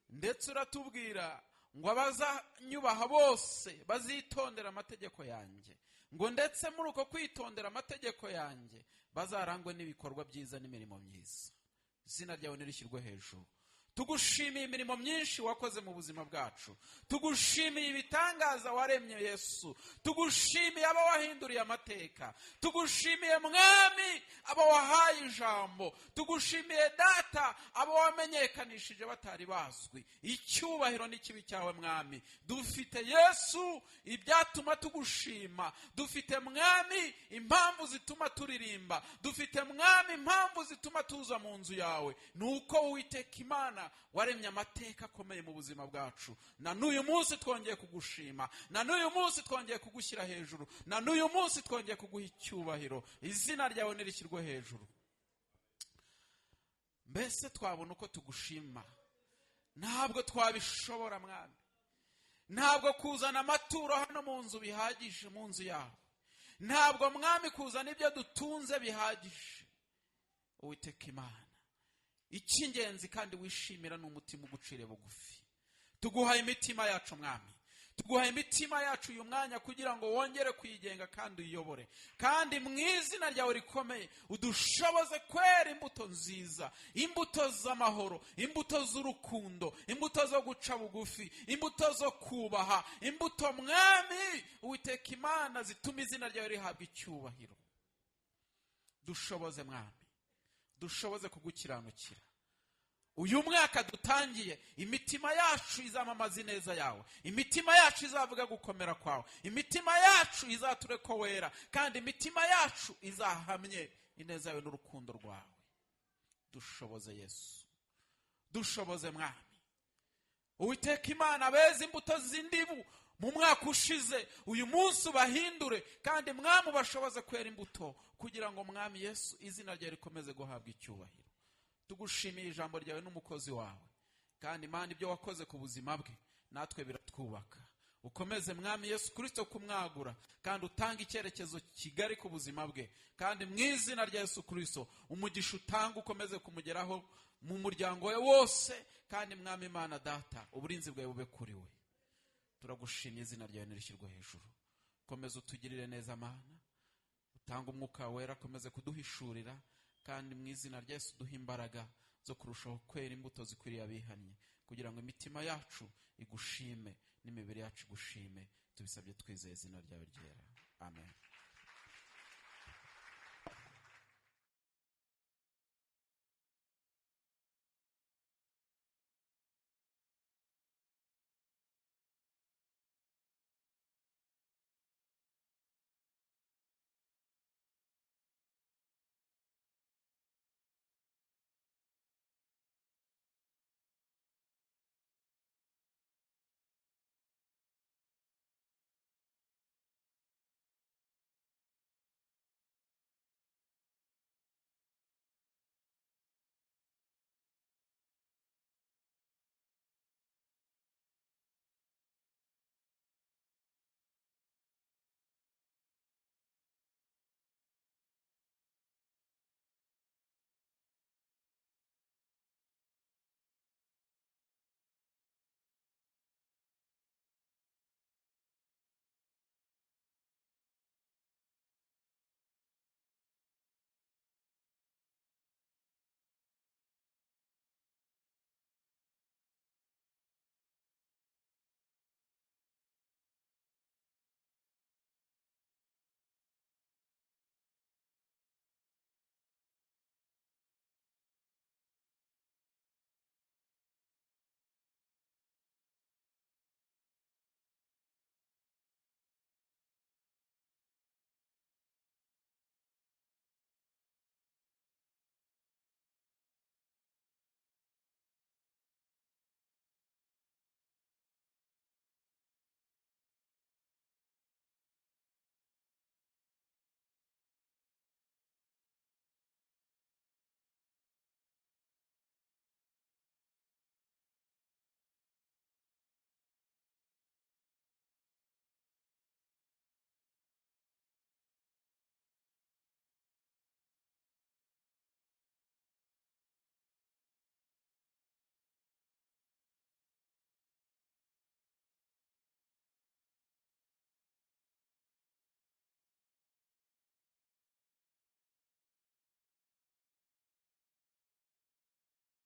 Ndetse uratubwira ngo abazanyubaha bose bazitondera amategeko yanjye, ngo ndetse muri uko kwitondera amategeko yanjye bazarangwe n'ibikorwa byiza n'imirimo myiza. Izina ryawe nirishyirwe hejuru. Tugushimiye imirimo myinshi wakoze mu buzima bwacu, tugushimiye ibitangaza waremye Yesu, tugushimiye abo wahinduriye amateka, tugushimiye Mwami abo wahaye ijambo, tugushimiye Data abo wamenyekanishije batari bazwi. Icyubahiro n'ikibi cyawe Mwami. Dufite Yesu ibyatuma tugushima, dufite Mwami impamvu zituma turirimba, dufite Mwami impamvu zituma tuza mu nzu yawe. Nuko Uwiteka Imana waremye amateka akomeye mu buzima bwacu. Na n'uyu munsi twongeye kugushima, na n'uyu munsi twongeye kugushyira hejuru, na n'uyu munsi twongeye kuguha icyubahiro. Izina ryawe nirishyirwe hejuru. Mbese twabona uko tugushima? Ntabwo twabishobora Mwami, ntabwo kuzana amaturo hano mu nzu bihagije, mu nzu yawe ntabwo Mwami kuzana ibyo dutunze bihagije. Uwiteka Imana, icy'ingenzi kandi wishimira ni umutima ugucire bugufi. Tuguha imitima yacu Mwami, tuguha imitima yacu uyu mwanya kugira ngo wongere kuyigenga kandi uyiyobore, kandi mu izina ryawe rikomeye udushoboze kwera imbuto nziza, imbuto z'amahoro, imbuto z'urukundo, imbuto zo guca bugufi, imbuto zo kubaha, imbuto Mwami Uwiteka Imana zituma izina ryawe rihabwa icyubahiro. Dushoboze Mwami, dushoboze kugukiranukira. Uyu mwaka dutangiye, imitima yacu izamamaza ineza yawe, imitima yacu izavuga gukomera kwawe, imitima yacu izature ko wera, kandi imitima yacu izahamye ineza yawe n'urukundo rwawe. Dushoboze Yesu, dushoboze Mwami. Uwiteka Imana, beza imbuto z'indibu mu mwaka ushize, uyu munsi ubahindure, kandi Mwami ubashoboze kwera imbuto, kugira ngo Mwami Yesu izina ryawe rikomeze guhabwa icyubahiro. Tugushimiye ijambo ryawe n'umukozi wawe, kandi Imana ibyo wakoze ku buzima bwe natwe biratwubaka. Ukomeze Mwami Yesu Kristo kumwagura, kandi utanga icyerekezo kigari ku buzima bwe, kandi mu izina rya Yesu Kristo umugisha utanga ukomeze kumugeraho mu muryango we wose, kandi Mwami Imana Data uburinzi bwawe bube kuri we. Turagushimiye, izina ryawe nirishyirwe hejuru. Komeza utugirire neza Mana, utanga umwuka wera, komeze kuduhishurira, kandi mu izina rya Yesu duha imbaraga zo kurushaho kwera imbuto zikwiriye abihannye, kugira ngo imitima yacu igushime n'imibiri yacu igushime, tubisabye twizeye izina ryawe ryera. Amen.